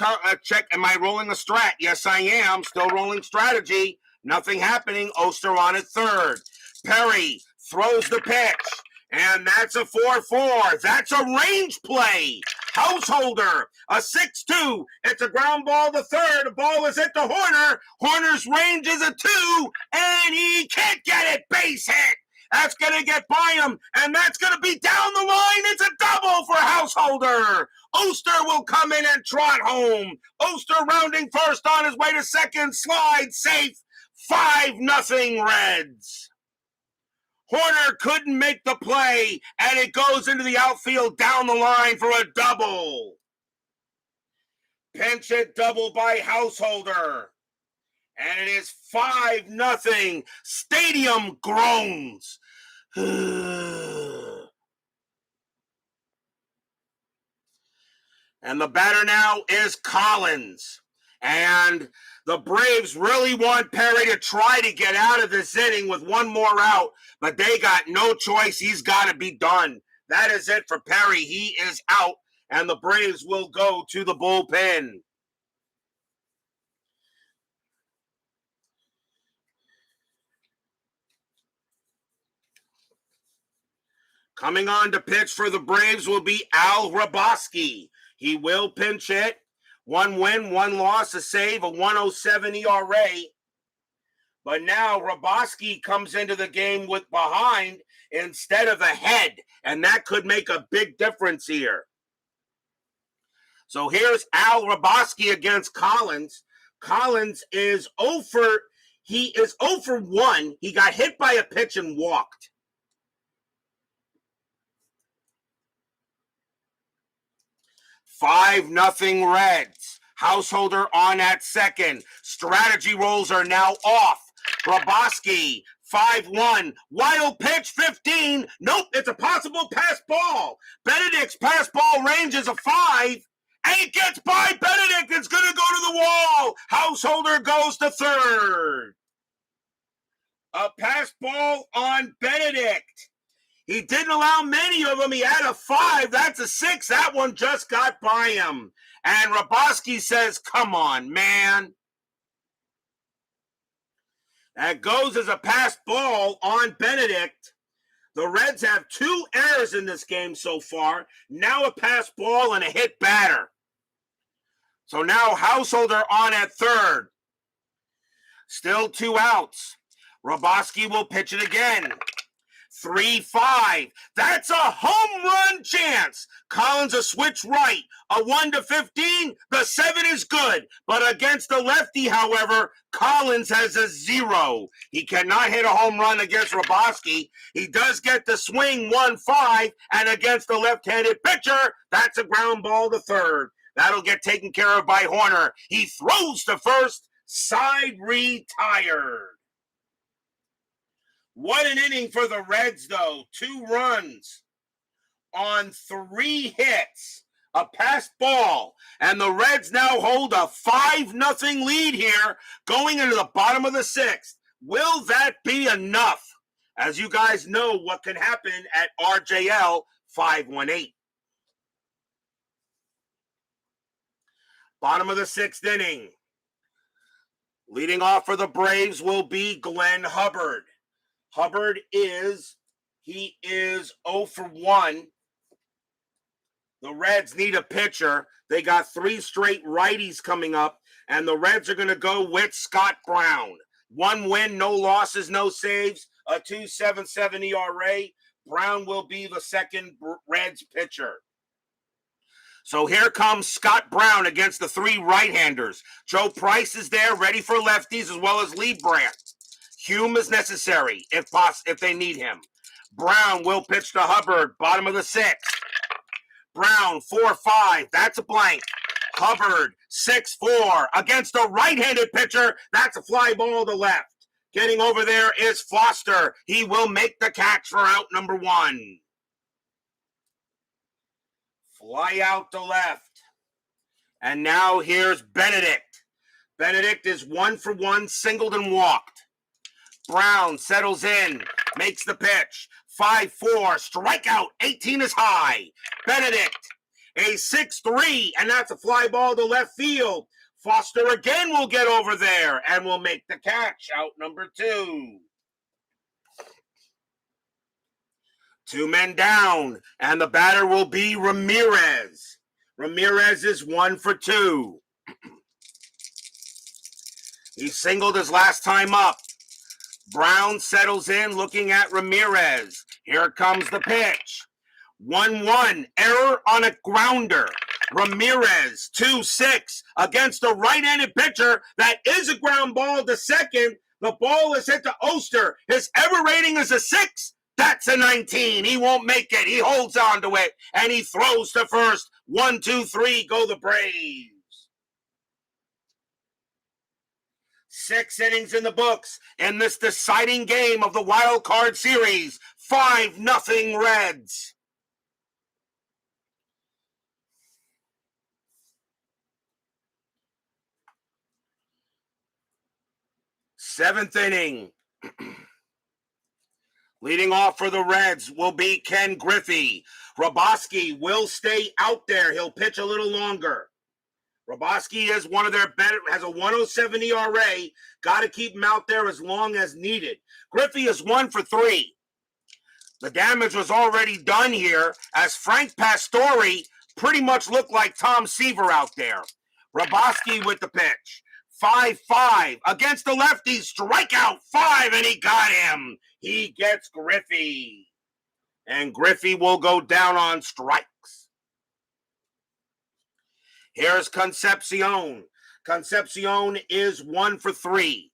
check, am I rolling a strat? Yes, I am. Still rolling strategy. Nothing happening. Oster on at third. Perry throws the pitch. And that's a 4-4. That's a range play. Householder, a 6-2. It's a ground ball to third. The ball is hit to Horner. Horner's range is a 2. And he can't get it. Base hit. That's going to get by him, and that's going to be down the line. It's a double for Householder. Oster will come in and trot home. Oster rounding first on his way to second. Slide safe. 5-0 Reds. Horner couldn't make the play, and it goes into the outfield down the line for a double. Pinch hit double by Householder. And it is 5-0. Stadium groans. And the batter now is Collins. And the Braves really want Perry to try to get out of this inning with one more out, but they got no choice. He's got to be done. That is it for Perry. He is out, and the Braves will go to the bullpen. Coming on to pitch for the Braves will be Al Hrabosky. He will pinch hit. 1 win, 1 loss, a save, a 1.07 ERA. But now Hrabosky comes into the game with behind instead of ahead, and that could make a big difference here. So here's Al Hrabosky against Collins. Collins is 0 for 1. He got hit by a pitch and walked. 5-0 Reds. Householder on at second. Strategy rolls are now off. Hrabosky, 5-1. Wild pitch, 15. Nope, it's a possible pass ball. Benedict's pass ball range is a 5. And it gets by Benedict. It's going to go to the wall. Householder goes to third. A pass ball on Benedict. He didn't allow many of them. He had a 5. That's a 6. That one just got by him. And Hrabosky says, come on, man. That goes as a pass ball on Benedict. The Reds have 2 errors in this game so far. Now a pass ball and a hit batter. So now Householder on at third. Still 2 outs. Hrabosky will pitch it again. 3-5. That's a home run chance. Collins a switch right. A 1-15. The 7 is good. But against the lefty, however, Collins has a 0. He cannot hit a home run against Hrabosky. He does get the swing 1-5. And against the left-handed pitcher, that's a ground ball to third. That'll get taken care of by Horner. He throws to first. Side retired. What an inning for the Reds, though. 2 runs on 3 hits, a passed ball, and the Reds now hold a 5-0 lead here going into the bottom of the 6th. Will that be enough? As you guys know what can happen at RJL 518. Bottom of the 6th inning. Leading off for the Braves will be Glenn Hubbard. Hubbard is 0 for 1. The Reds need a pitcher. They got 3 straight righties coming up. And the Reds are going to go with Scott Brown. 1 win, no losses, no saves, a 2.77 ERA. Brown will be the second Reds pitcher. So here comes Scott Brown against the 3 right-handers. Joe Price is there, ready for lefties, as well as Lee Brandt. Hume is necessary if they need him. Brown will pitch to Hubbard, bottom of the 6th. Brown, 4-5, that's a blank. Hubbard, 6-4, against a right-handed pitcher. That's a fly ball to left. Getting over there is Foster. He will make the catch for out number 1. Fly out to left. And now here's Benedict. Benedict is 1 for 1, singled and walked. Brown settles in, makes the pitch. 5-4, strikeout, 18 is high. Benedict, a 6-3, and that's a fly ball to left field. Foster again will get over there and will make the catch, out number 2. 2 men down, and the batter will be Ramirez. Ramirez is 1 for 2. He singled his last time up. Brown settles in, looking at Ramirez. Here comes the pitch. 1-1, error on a grounder. Ramirez, 2-6, against a right-handed pitcher. That is a ground ball to second. The ball is hit to Oster. His ever rating is a 6. That's a 19. He won't make it. He holds on to it, and he throws to first. 1, 2, 3, go the Braves. 6 innings in the books in this deciding game of the wild card series. 5-0 Reds. Seventh inning. Leading off for the Reds will be Ken Griffey. Roboski will stay out there. He'll pitch a little longer. Roboski is one of their better, has a 1.07 ERA. Got to keep him out there as long as needed. Griffey is 1 for 3. The damage was already done here as Frank Pastore pretty much looked like Tom Seaver out there. Roboski with the pitch. 5-5 against the lefties. Strikeout 5, and he got him. He gets Griffey. And Griffey will go down on strikes. Here's Concepcion. Concepcion is 1 for 3.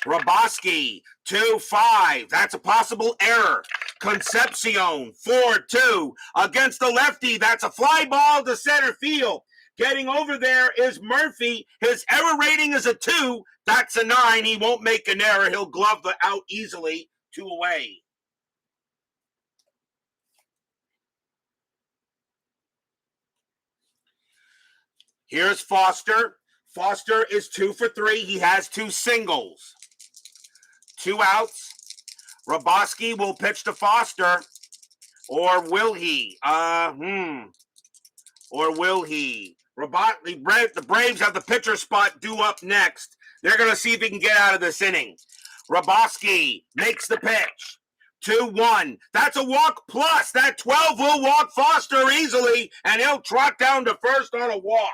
Roboski, 2-5. That's a possible error. Concepcion, 4-2. Against the lefty, that's a fly ball to center field. Getting over there is Murphy. His error rating is a 2. That's a 9. He won't make an error. He'll glove the out easily. 2 away. Here's Foster. Foster is 2 for 3. He has 2 singles. 2 outs. Roboski will pitch to Foster. Or will he? Or will he? The Braves have the pitcher spot due up next. They're going to see if he can get out of this inning. Roboski makes the pitch. 2-1. That's a walk plus. That 12 will walk Foster easily, and he'll trot down to first on a walk.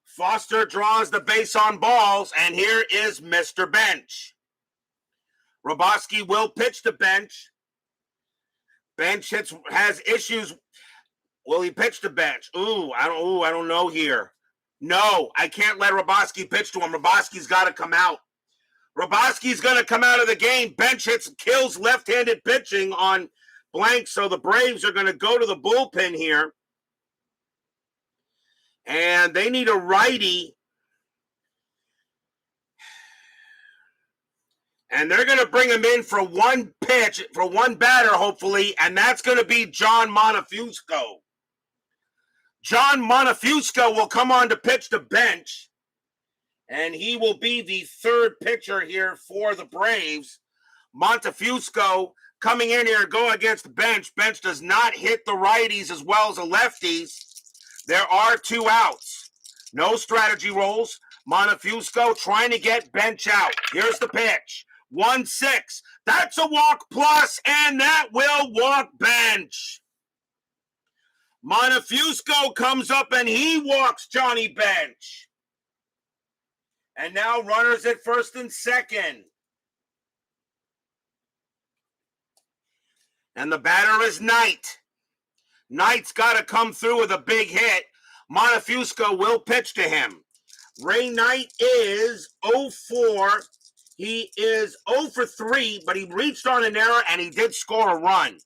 Foster draws the base on balls, and here is Mr. Bench. Roboski will pitch to Bench. Bench has issues. Will he pitch to Bench? I don't know here. No, I can't let Roboski pitch to him. Roboski's got to come out. Roboski's going to come out of the game. Bench kills left-handed pitching on blank, so the Braves are going to go to the bullpen here. And they need a righty. And they're going to bring him in for one pitch, for one batter, hopefully, and that's going to be John Monefusco. John Monefusco will come on to pitch the Bench, and he will be the third pitcher here for the Braves. Monefusco coming in here, go against Bench. Bench does not hit the righties as well as the lefties. There are 2 outs. No strategy rolls. Monefusco trying to get Bench out. Here's the pitch. 1-6. That's a walk plus, and that will walk Bench. Montefusco comes up and he walks Johnny Bench. And now runners at first and second. And the batter is Knight. Knight's got to come through with a big hit. Montefusco will pitch to him. Ray Knight is 0-4. He is 0-for-3, but he reached on an error and he did score a run.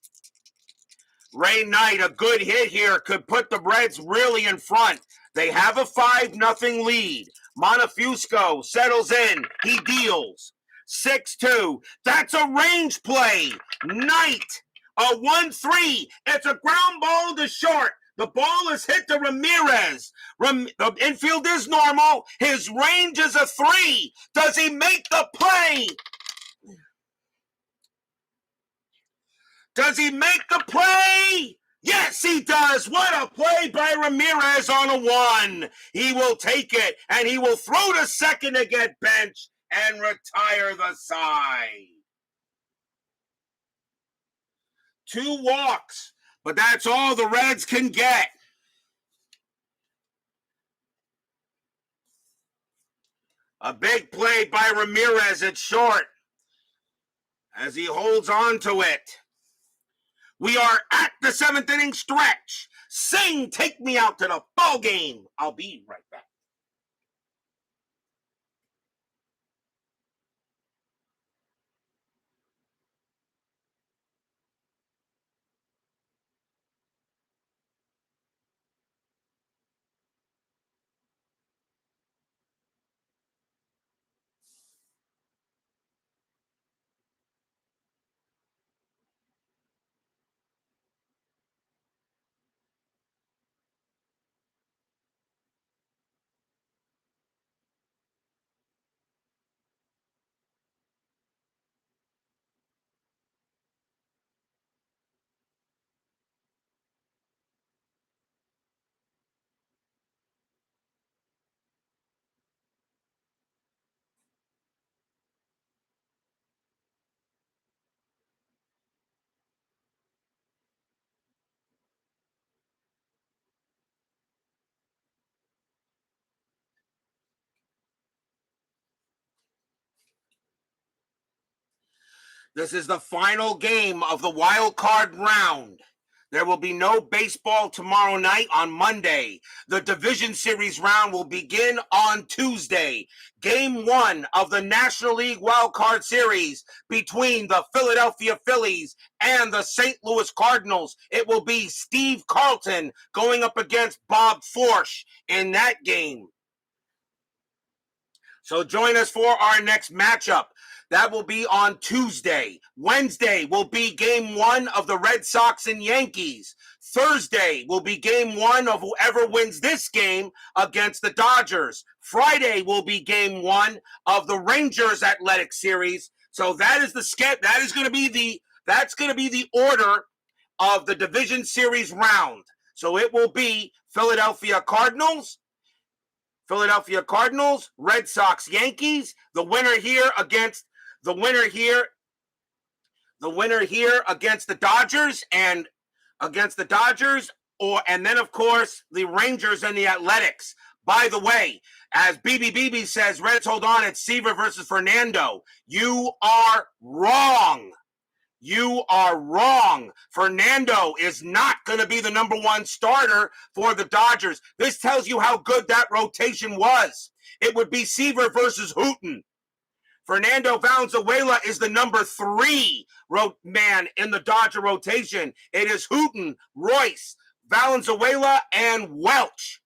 Ray Knight, a good hit here, could put the Reds really in front. They have a 5-0 lead. Montefusco settles in. He deals. 6-2. That's a range play. Knight, a 1-3. It's a ground ball to short. The ball is hit to Ramirez. The infield is normal. His range is a 3. Does he make the play? Does he make the play? Yes, he does. What a play by Ramirez on a 1. He will take it, and he will throw to second to get benched and retire the side. 2 walks, but that's all the Reds can get. A big play by Ramirez at short as he holds on to it. We are at the 7th inning stretch. Sing, take me out to the ball game. I'll be right back. This is the final game of the wild card round. There will be no baseball tomorrow night on Monday. The division series round will begin on Tuesday. Game 1 of the National League Wild Card Series between the Philadelphia Phillies and the St. Louis Cardinals. It will be Steve Carlton going up against Bob Forsch in that game. So join us for our next matchup. That will be on Tuesday. Wednesday will be game 1 of the Red Sox and Yankees. Thursday will be game 1 of whoever wins this game against the Dodgers. Friday will be game 1 of the Rangers Athletic Series. So that is the that's going to be the order of the division series round. So it will be Philadelphia Cardinals, Red Sox, Yankees. The winner here against the Dodgers and then of course the Rangers and the Athletics. By the way, as BB says, Reds hold on, it's Seaver versus Fernando. You are wrong. Fernando is not going to be the number 1 starter for the Dodgers. This tells you how good that rotation was. It would be Seaver versus Houghton. Fernando Valenzuela is the number 3 man in the Dodger rotation. It is Houghton, Royce, Valenzuela, and Welch.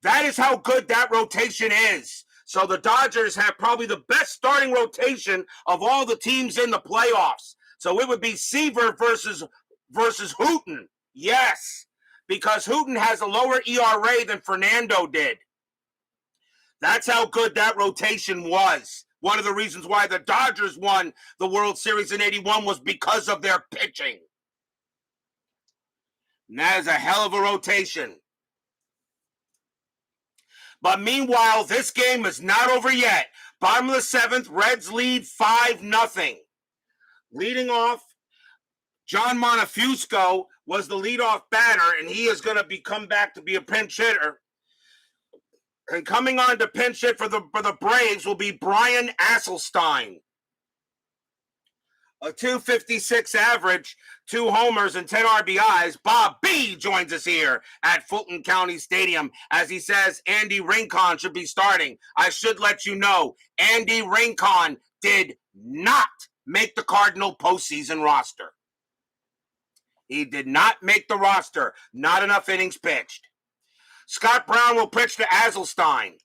That is how good that rotation is. So the Dodgers have probably the best starting rotation of all the teams in the playoffs. So it would be Seaver versus Houghton. Yes, because Houghton has a lower ERA than Fernando did. That's how good that rotation was. One of the reasons why the Dodgers won the World Series in '81 was because of their pitching. And that is a hell of a rotation. But meanwhile, this game is not over yet. Bottom of the 7th, Reds lead 5-0. Leading off, John Montefusco was the leadoff batter, and he is going to come back to be a pinch hitter. And coming on to pinch hit for the Braves will be Brian Asselstein. A 256 average, 2 homers, and 10 RBIs. Bob B joins us here at Fulton County Stadium as he says Andy Rincon should be starting. I should let you know, Andy Rincon did not make the Cardinal postseason roster. He did not make the roster. Not enough innings pitched. Scott Brown will pitch to Asselstein.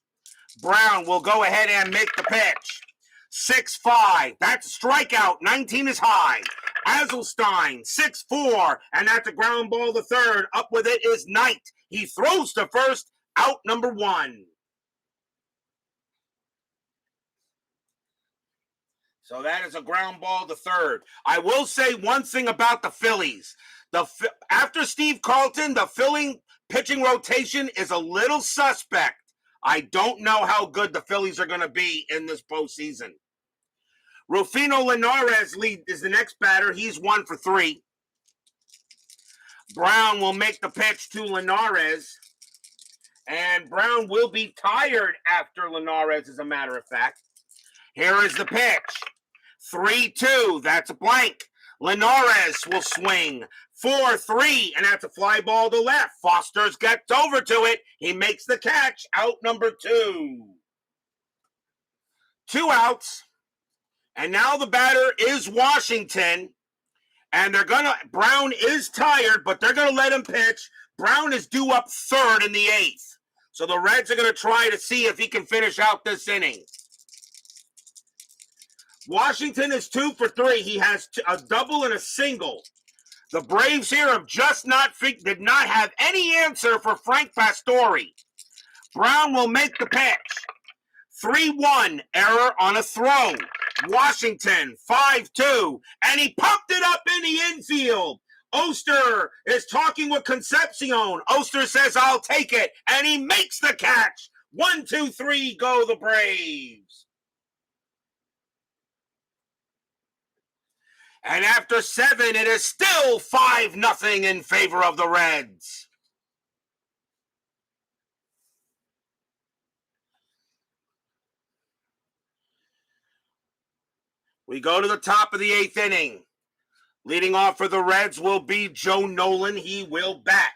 Brown will go ahead and make the pitch. 6-5. That's a strikeout. 19 is high. Asselstein, 6-4. And that's a ground ball to third. Up with it is Knight. He throws to first. Out number 1. So that is a ground ball to third. I will say one thing about the Phillies. After Steve Carlton, the Philly pitching rotation is a little suspect. I don't know how good the Phillies are going to be in this postseason. Rufino Linares is the next batter. He's 1 for 3. Brown will make the pitch to Linares. And Brown will be tired after Linares, as a matter of fact. Here is the pitch. 3-2. That's a blank. Linares will swing. 4-3. And that's a fly ball to left. Foster's gets over to it. He makes the catch. Out number 2. 2 outs. And now the batter is Washington. And Brown is tired, but they're going to let him pitch. Brown is due up third in the 8th. So the Reds are going to try to see if he can finish out this inning. Washington is 2 for 3. He has a double and a single. The Braves here have did not have any answer for Frank Pastore. Brown will make the pitch. 3-1, error on a throw. Washington, 5-2, and he pumped it up in the infield. Oster is talking with Concepcion. Oster says, I'll take it, and he makes the catch. 1, 2, 3, go the Braves. And after 7, it is still 5-0 in favor of the Reds. We go to the top of the 8th inning. Leading off for the Reds will be Joe Nolan. He will bat.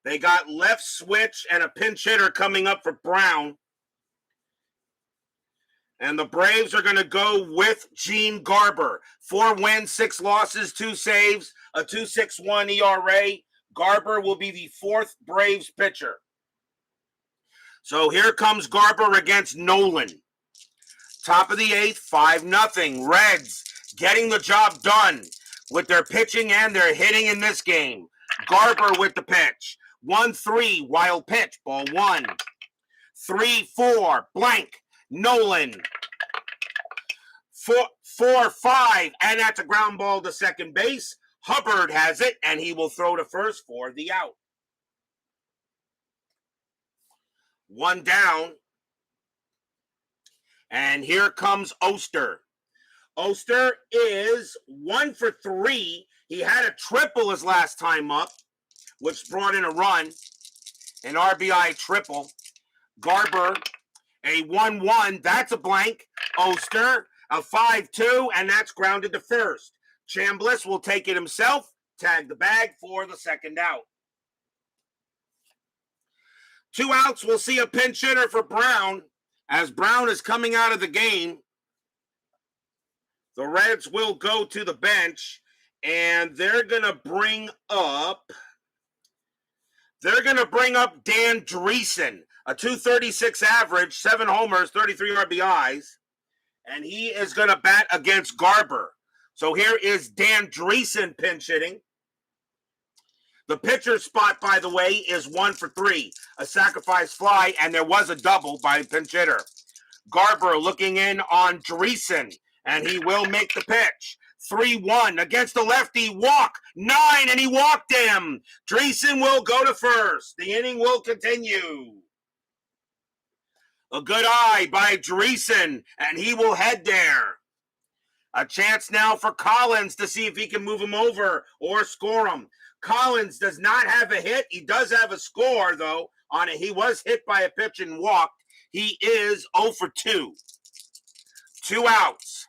They got left switch and a pinch hitter coming up for Brown. And the Braves are going to go with Gene Garber. 4 wins, 6 losses, 2 saves, a 2.61 ERA. Garber will be the 4th Braves pitcher. So here comes Garber against Nolan. Top of the 8th, 5-0. Reds getting the job done with their pitching and their hitting in this game. Garber with the pitch. 1-3, wild pitch, ball 1. 3-4, blank. Nolan. 4-5, and that's a ground ball to second base. Hubbard has it, and he will throw to first for the out. 1 down. And here comes Oster. Oster is 1 for 3. He had a triple his last time up, which brought in a run, an RBI triple. Garber, a 1-1. That's a blank. Oster, a 5-2, and that's grounded to first. Chambliss will take it himself, tag the bag for the second out. 2 outs, we'll see a pinch hitter for Brown. As Brown is coming out of the game, the Reds will go to the bench, and they're going to bring up Dan Dreesen, a 236 average, 7 homers, 33 RBIs, and he is going to bat against Garber. So here is Dan Dreesen pinch hitting. The pitcher spot, by the way, is 1 for 3, a sacrifice fly, and there was a double by pinch hitter. Garber looking in on Dreesen, and he will make the pitch. 3-1 against the lefty, walk, 9, and he walked him. Dreesen will go to first. The inning will continue. A good eye by Dreesen, and he will head there. A chance now for Collins to see if he can move him over or score him. Collins does not have a hit. He does have a score, though, on it. He was hit by a pitch and walked. He is 0 for 2. 2 outs.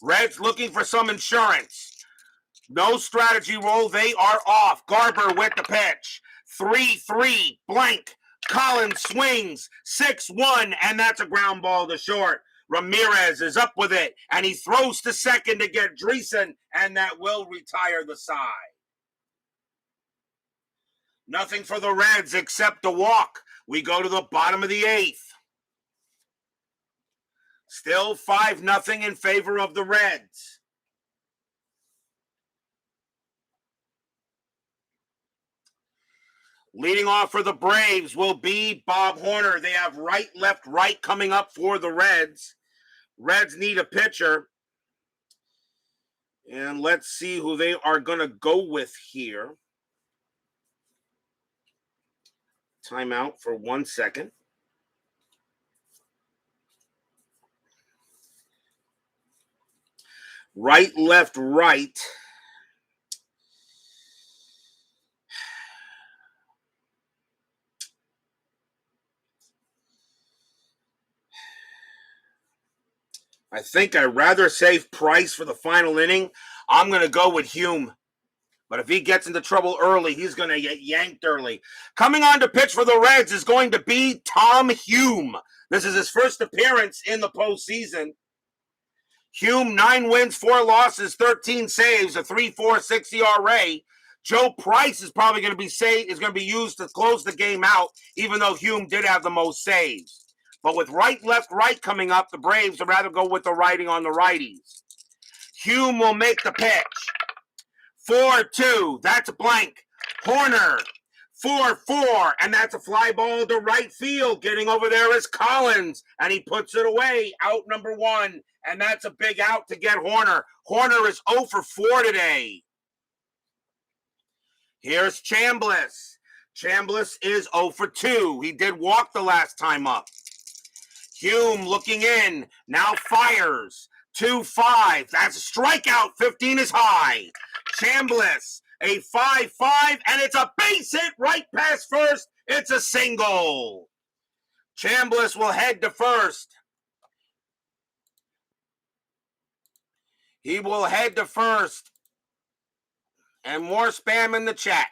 Reds looking for some insurance. No strategy roll. They are off. Garber with the pitch. 3-3 blank. Collins swings. 6-1, and that's a ground ball to short. Ramirez is up with it, and he throws to second to get Dreesen, and that will retire the side. Nothing for the Reds except a walk. We go to the bottom of the 8th. Still 5-0 in favor of the Reds. Leading off for the Braves will be Bob Horner. They have right, left, right coming up for the Reds. Reds need a pitcher. And let's see who they are going to go with here. Timeout for 1 second. Right, left, right. I think I'd rather save Price for the final inning. I'm going to go with Hume. But if he gets into trouble early, he's going to get yanked early. Coming on to pitch for the Reds is going to be Tom Hume. This is his first appearance in the postseason. Hume, 9 wins, 4 losses, 13 saves, a 3.46 ERA. Joe Price is probably going to be used to close the game out, even though Hume did have the most saves. But with right, left, right coming up, the Braves would rather go with the righty on the righties. Hume will make the pitch. 4-2. That's a blank. Horner. 4-4. And that's a fly ball to right field. Getting over there is Collins. And he puts it away. Out number 1. And that's a big out to get Horner. Horner is 0 for 4 today. Here's Chambliss. Chambliss is 0 for 2. He did walk the last time up. Hume looking in, now fires. 2-5, that's a strikeout, 15 is high. Chambliss, a 5-5, and it's a base hit right past first. It's a single. Chambliss will head to first. He will head to first. And more spam in the chat.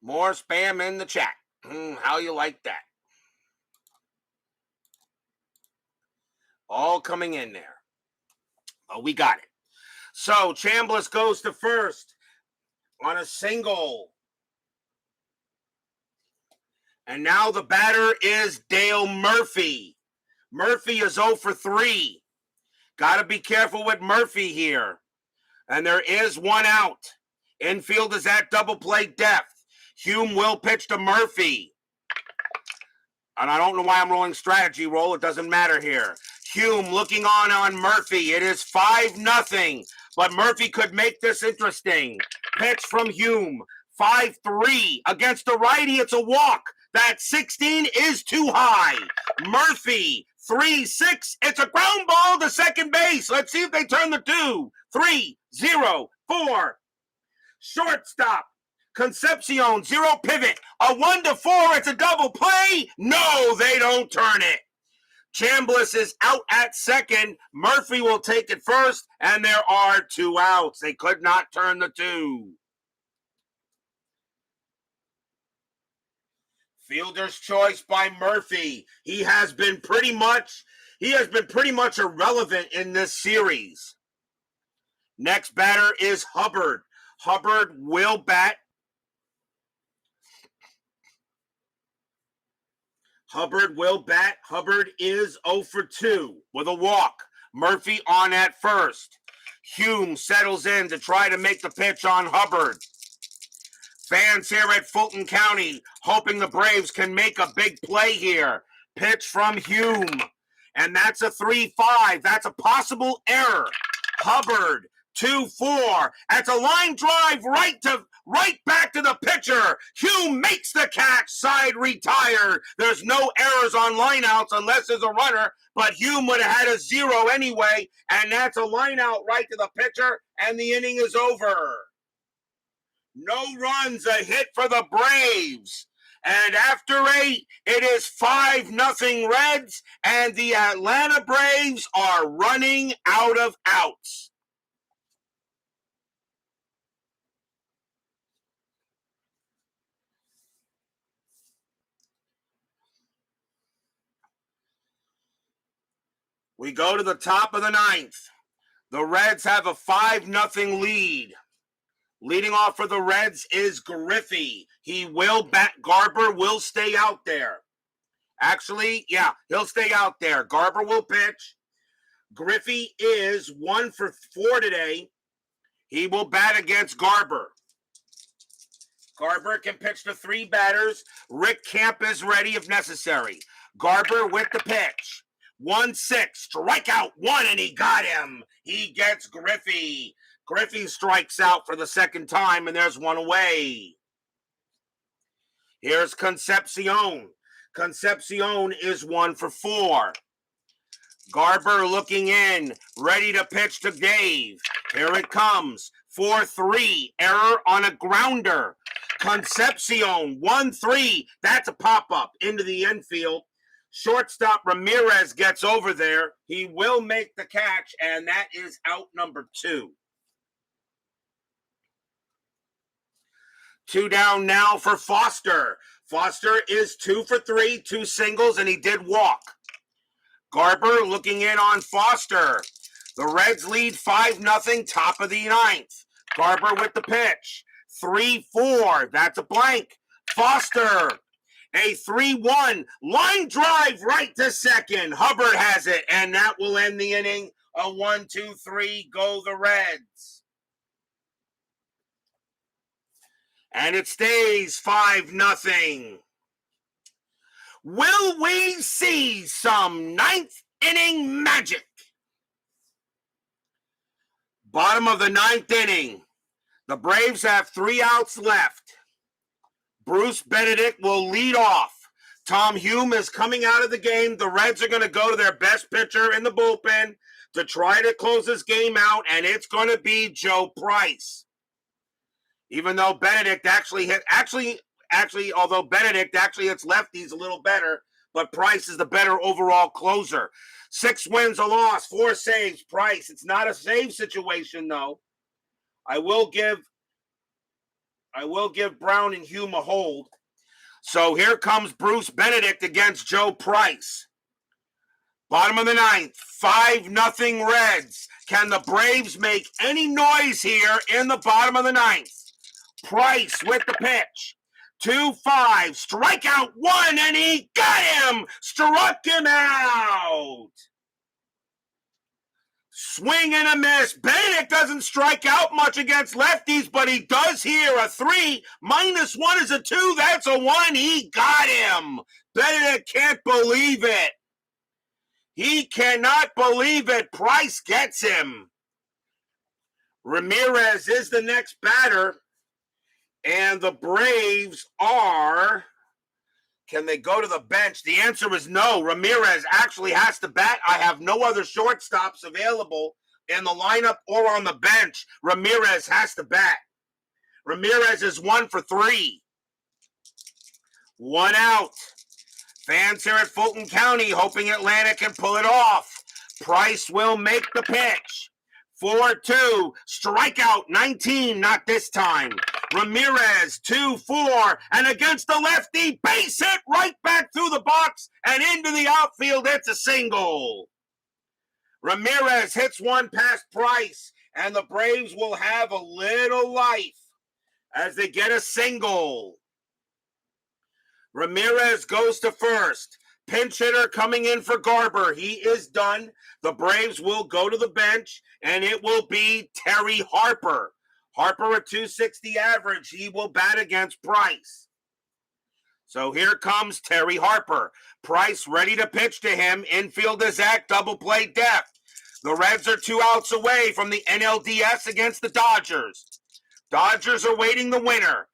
More spam in the chat. How you like that? All coming in there. Oh, we got it. So Chambliss goes to first on a single. And now the batter is Dale Murphy. Murphy is 0 for 3. Got to be careful with Murphy here. And there is 1 out. Infield is at double play depth. Hume will pitch to Murphy. And I don't know why I'm rolling strategy roll. It doesn't matter here. Hume looking on Murphy. It is 5-0. But Murphy could make this interesting. Pitch from Hume. 5-3. Against the righty, it's a walk. That 16 is too high. Murphy, 3-6. It's a ground ball to second base. Let's see if they turn the 2-3-0-4. Shortstop. Concepcion, 0 pivot, a 1-4, it's a double play. No, they don't turn it. Chambliss is out at second. Murphy will take it first, and there are 2 outs. They could not turn the 2. Fielder's choice by Murphy. He has been pretty much irrelevant in this series. Next batter is Hubbard. Hubbard will bat. Hubbard is 0 for 2 with a walk. Murphy on at first. Hume settles in to try to make the pitch on Hubbard. Fans here at Fulton County hoping the Braves can make a big play here. Pitch from Hume. And that's a 3-5. That's a possible error. Hubbard 2-4. That's a line drive right back to the pitcher. Hume makes the catch. Side retired. There's no errors on lineouts unless there's a runner, but Hume would have had a 0 anyway, and that's a lineout right to the pitcher, and the inning is over. No runs, a hit for the Braves. And after 8, it is 5-0 Reds, and the Atlanta Braves are running out of outs. We go to the top of the 9th. The Reds have a 5-0 lead. Leading off for the Reds is Griffey. He will bat. Garber will stay out there. Actually, yeah, he'll stay out there. Garber will pitch. Griffey is 1 for 4 today. He will bat against Garber. Garber can pitch to 3 batters. Rick Camp is ready if necessary. Garber with the pitch. 1-6, strikeout 1, and he got him. He gets Griffey. Griffey strikes out for the second time, and there's 1 away. Here's Concepcion. Concepcion is 1 for 4. Garber looking in, ready to pitch to Dave. Here it comes. 4-3, error on a grounder. Concepcion, 1-3. That's a pop-up into the infield. Shortstop Ramirez gets over there. He will make the catch, and that is out number 2. 2 down now for Foster. Foster is 2 for 3, 2 singles, and he did walk. Garber looking in on Foster. The Reds lead 5-0, top of the 9th. Garber with the pitch. 3-4, that's a blank. Foster, a 3-1, line drive right to second. Hubbard has it, and that will end the inning. A 1-2-3, go the Reds. And it stays 5-0. Will we see some 9th inning magic? Bottom of the 9th inning. The Braves have 3 outs left. Bruce Benedict will lead off. Tom Hume is coming out of the game. The Reds are going to go to their best pitcher in the bullpen to try to close this game out, and it's going to be Joe Price. Even though Benedict although Benedict actually hits lefties a little better, but Price is the better overall closer. 6 wins, a loss, 4 saves. Price, it's not a save situation, though. I will give Brown and Hume a hold. So here comes Bruce Benedict against Joe Price. Bottom of the 9th, 5-0 Reds. Can the Braves make any noise here in the bottom of the 9th? Price with the pitch. 2-5, strikeout 1, and he got him! Struck him out! Swing and a miss. Benedict doesn't strike out much against lefties, but he does here. A 3, -1 is a 2. That's a 1. He got him. Benedict can't believe it. He cannot believe it. Price gets him. Ramirez is the next batter. And the Braves are... Can they go to the bench? The answer is no. Ramirez actually has to bat. I have no other shortstops available in the lineup or on the bench. Ramirez has to bat. Ramirez is 1 for 3. 1 out. Fans here at Fulton County hoping Atlanta can pull it off. Price will make the pitch. 4-2. Strikeout 19. Not this time. Ramirez, 2-4, and against the lefty, base hit right back through the box and into the outfield. It's a single. Ramirez hits one past Price, and the Braves will have a little life as they get a single. Ramirez goes to first. Pinch hitter coming in for Garber. He is done. The Braves will go to the bench, and it will be Terry Harper. Harper at 260 average. He will bat against Price. So here comes Terry Harper. Price ready to pitch to him. Infield is at double play depth. The Reds are 2 outs away from the NLDS against the Dodgers. Dodgers are waiting the winner.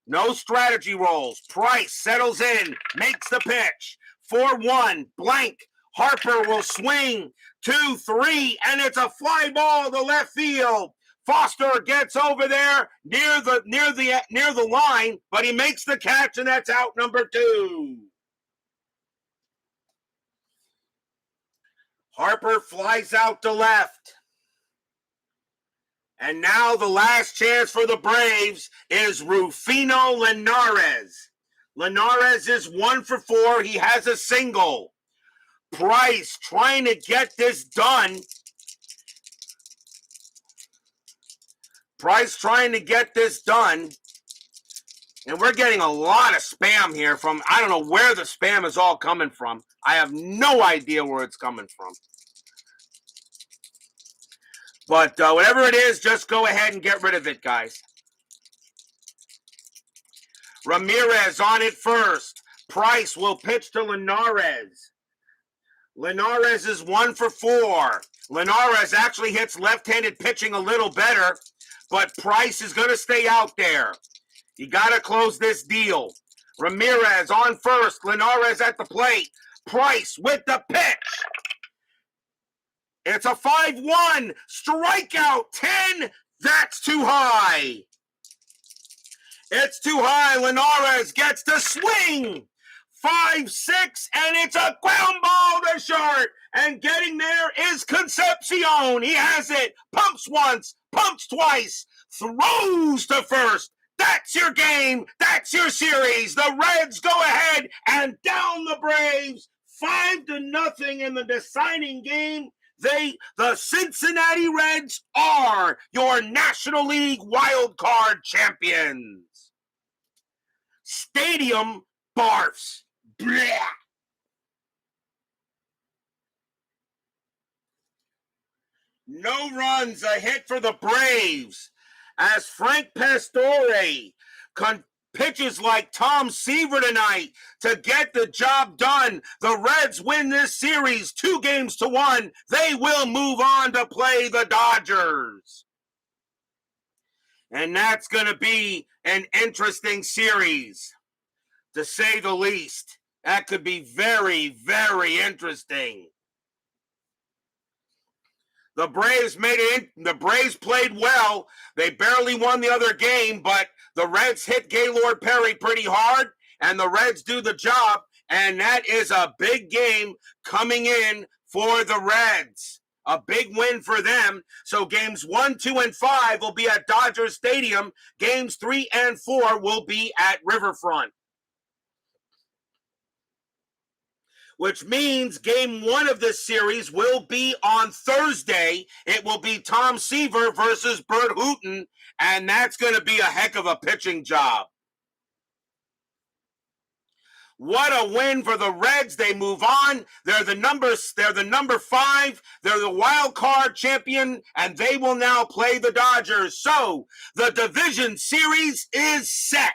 No strategy rolls. Price settles in, makes the pitch. 4-1, blank. Harper will swing. 2-3, and it's a fly ball to left field. Foster gets over there near the line, but he makes the catch, and that's out number 2. Harper flies out to left. And now the last chance for the Braves is Rufino Linares. Linares is 1 for 4. He has a single. Price trying to get this done. And we're getting a lot of spam here from, I don't know where the spam is all coming from. I have no idea where it's coming from. But whatever it is, just go ahead and get rid of it, guys. Ramirez on it first. Price will pitch to Linares. Linares is 1 for 4. Linares actually hits left-handed pitching a little better, but Price is going to stay out there. You got to close this deal. Ramirez on first. Linares at the plate. Price with the pitch. It's a 5-1. Strikeout 10. That's too high. It's too high. Linares gets to swing. 5-6, and it's a ground ball to short. And getting there is Concepcion. He has it. Pumps once, pumps twice, throws to first. That's your game. That's your series. The Reds go ahead and down the Braves 5-0 in the deciding game. The Cincinnati Reds are your National League wild card champions. Stadium barfs. Blech. No runs, a hit for the Braves as Frank Pastore pitches like Tom Seaver tonight to get the job done. The Reds win this series 2-1. They will move on to play the Dodgers. And that's going to be an interesting series, to say the least. That could be very, very interesting. The Braves the Braves played well. They barely won the other game, but the Reds hit Gaylord Perry pretty hard, and the Reds do the job, and that is a big game coming in for the Reds. A big win for them. So games 1, 2, and 5 will be at Dodger Stadium. Games 3 and 4 will be at Riverfront. Which means game 1 of this series will be on Thursday. It will be Tom Seaver versus Bert Hooton, and that's going to be a heck of a pitching job. What a win for the Reds. They move on. They're the number 5. They're the wild card champion, and they will now play the Dodgers. So the division series is set.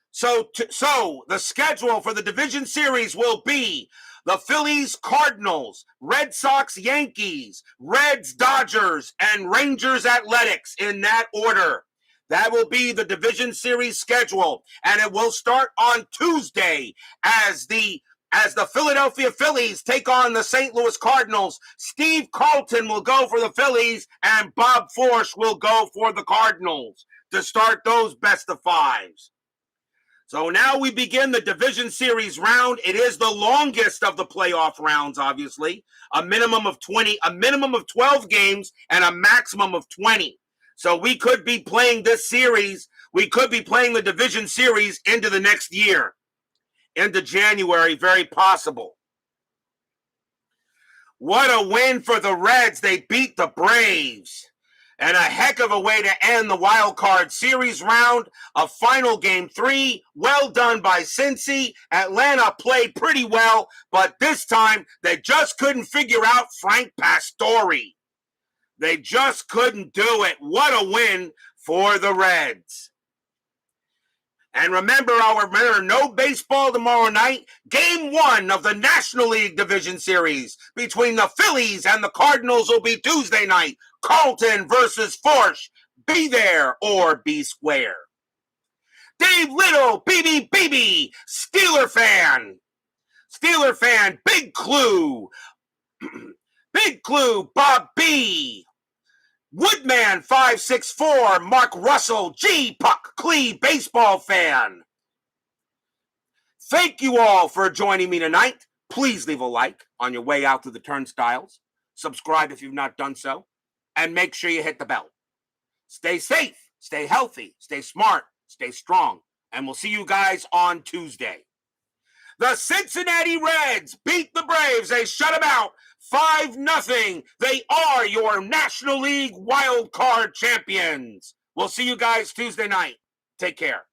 So the schedule for the division series will be the Phillies, Cardinals, Red Sox, Yankees, Reds, Dodgers, and Rangers Athletics in that order. That will be the division series schedule, and it will start on Tuesday as the Philadelphia Phillies take on the St. Louis Cardinals. Steve Carlton will go for the Phillies, and Bob Forsch will go for the Cardinals to start those best of fives. So now we begin the division series round. It is the longest of the playoff rounds, obviously. A minimum of 12 games and a maximum of 20. So we could be playing this series. We could be playing the division series into the next year. Into January, very possible. What a win for the Reds. They beat the Braves. And a heck of a way to end the wild card series round. A final game 3. Well done by Cincy. Atlanta played pretty well, but this time they just couldn't figure out Frank Pastore. They just couldn't do it. What a win for the Reds. And remember, no baseball tomorrow night. Game 1 of the National League Division Series between the Phillies and the Cardinals will be Tuesday night. Carlton versus Forsh. Be there or be square. Dave Little, BB, Steeler fan. Big Clue. Big Clue, Bob B. Woodman 564, Mark Russell, G. Puck, Clee, baseball fan. Thank you all for joining me tonight. Please leave a like on your way out through the turnstiles. Subscribe if you've not done so. And make sure you hit the bell. Stay safe, stay healthy, stay smart, stay strong. And we'll see you guys on Tuesday. The Cincinnati Reds beat the Braves. They shut them out 5-0. They are your National League Wild Card champions. We'll see you guys Tuesday night. Take care.